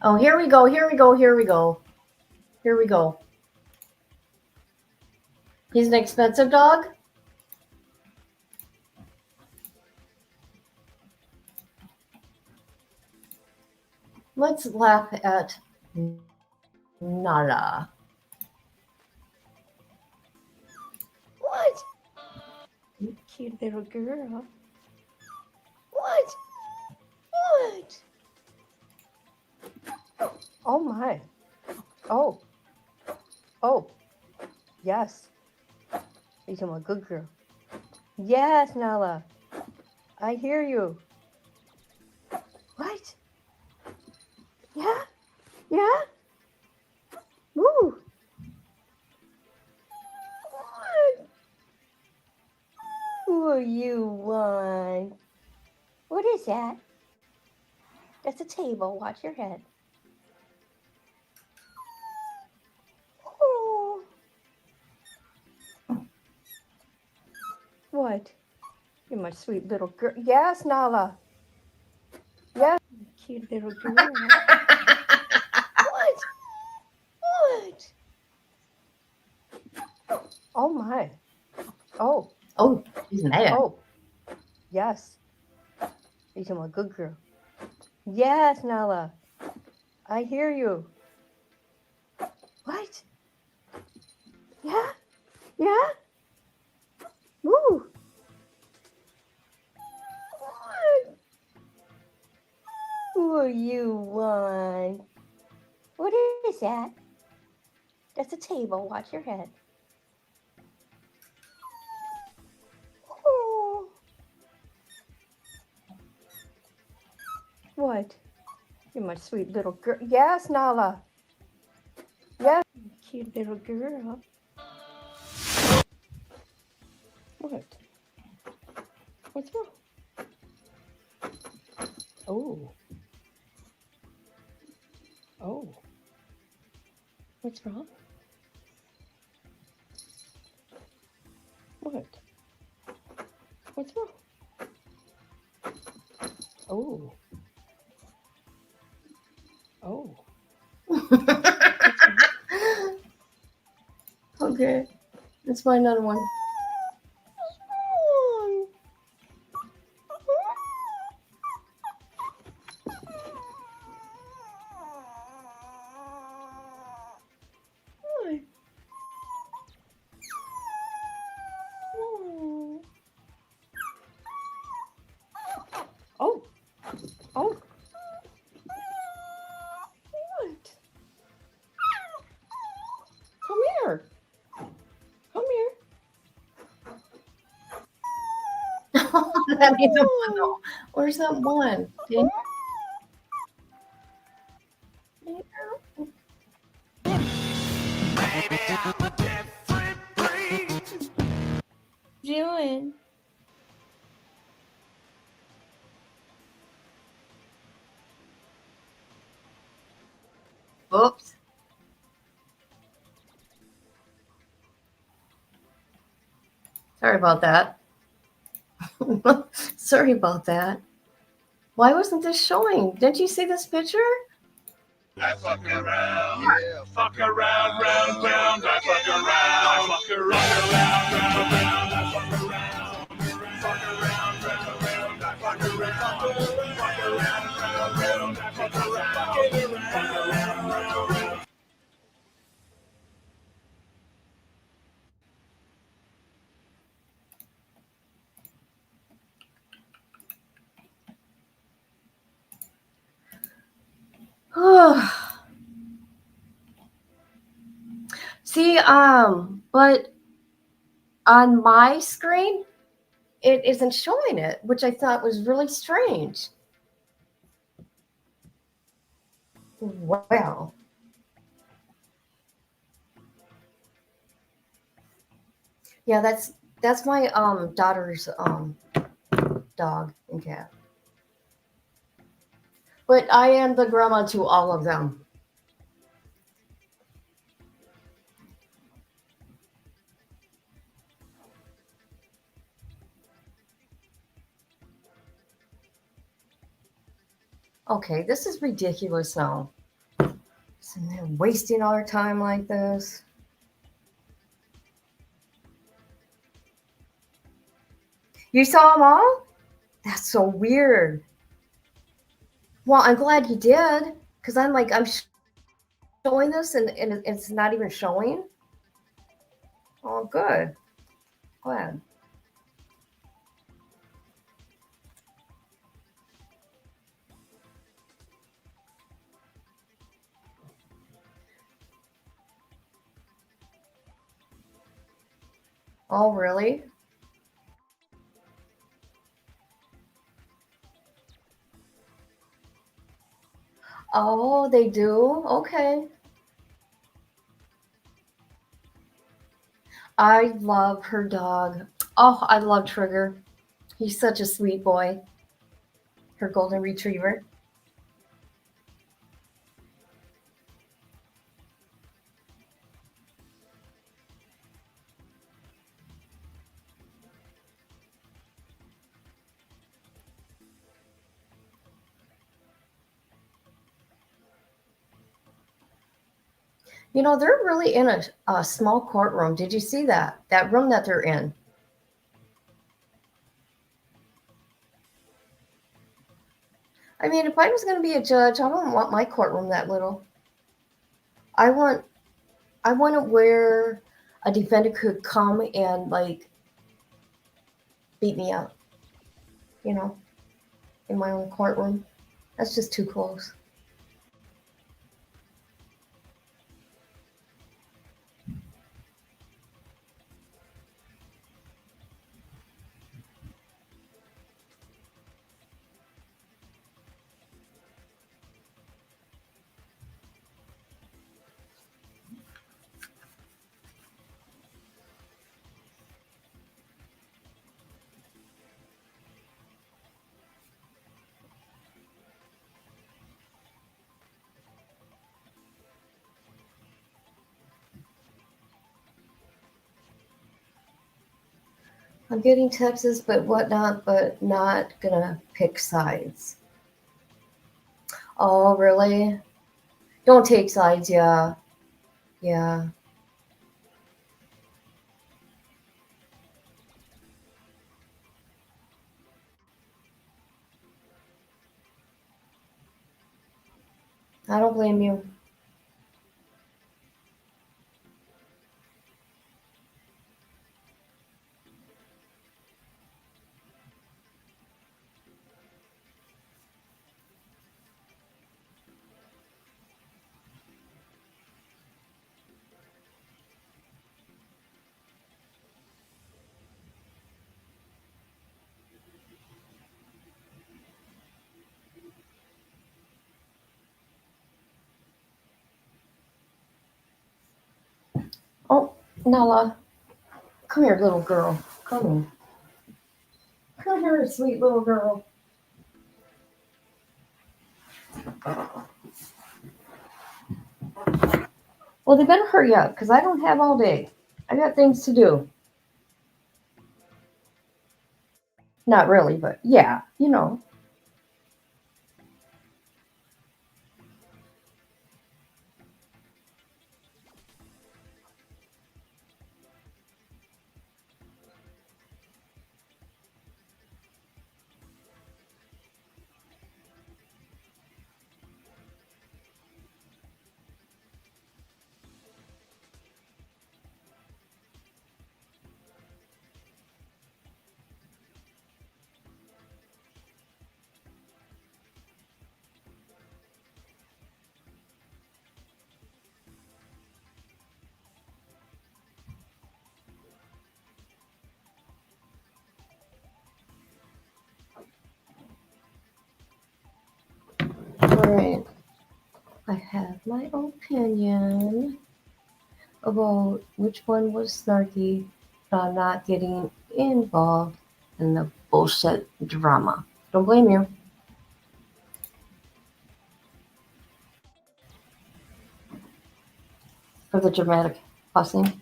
Oh, here we go. Here we go. Here we go. Here we go. He's an expensive dog. Let's laugh at Nala. What? You cute little girl. What? What? Oh my. Oh. Oh. Yes. You're a good girl. Yes, Nala. I hear you. What? Yeah? Yeah? Woo. What do you want? What is that? That's a table. Watch your head. Oh. What? You're my sweet little girl. Yes, Nala. Yes. Cute little girl. What? What? Oh my. Oh. Oh, she's mad. Oh. Yes. You're my good girl. Yes, Nala. I hear you. What? Yeah? Yeah? Woo. What do you want? is that? That's a table. Watch your head. Oh. What? You're my sweet little girl. Yes, Nala. Yes. Cute little girl. What? What's wrong? Oh. Oh. What's wrong? What? What's wrong? Oh. Oh. Okay. Let's find another one. Oh. Oh. What? Come here. Come here. That needs a one though. Where's that one? Didn't- Doing. Oops. Sorry about that. Sorry about that. Why wasn't this showing? Didn't you see this picture? I fuck around, yeah, fuck around, round, round. I fuck around, round, round. I fuck around, round, round. I fuck around, round, round. I fuck around, round, round. See, but on my screen, it isn't showing it, which I thought was really strange. Wow. Yeah, that's my daughter's dog and cat. But I am the grandma to all of them. Okay, this is ridiculous now. Sitting there wasting our time like this. You saw them all? That's so weird. Well, I'm glad you did, because I'm like, I'm showing this and it's not even showing. Oh, good. Glad. Oh, really? Oh, they do? Okay. I love her dog. Oh, I love Trigger. He's such a sweet boy. Her golden retriever. You know, they're really in a small courtroom. Did you see that? That room that they're in. I mean, if I was going to be a judge, I wouldn't want my courtroom that little. I want it where a defendant could come and like beat me up, you know, in my own courtroom. That's just too close. I'm getting texts, but whatnot, but not gonna pick sides. Oh, really? Don't take sides, yeah. Yeah. I don't blame you. Oh, Nala. Come here, little girl. Come here. Come here, sweet little girl. Well, they better hurry up because I don't have all day. I got things to do. Not really, but yeah, you know. All right. I have my opinion about which one was snarky, but I'm not getting involved in the bullshit drama. Don't blame you. For the dramatic fussing.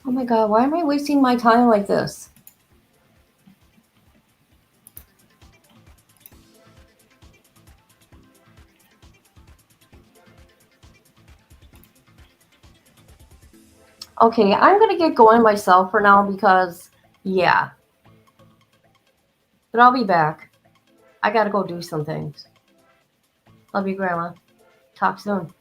Oh my god, why am I wasting my time like this? Okay, I'm gonna get going myself for now because, yeah. But I'll be back. I gotta go do some things. Love you, Grandma. Talk soon.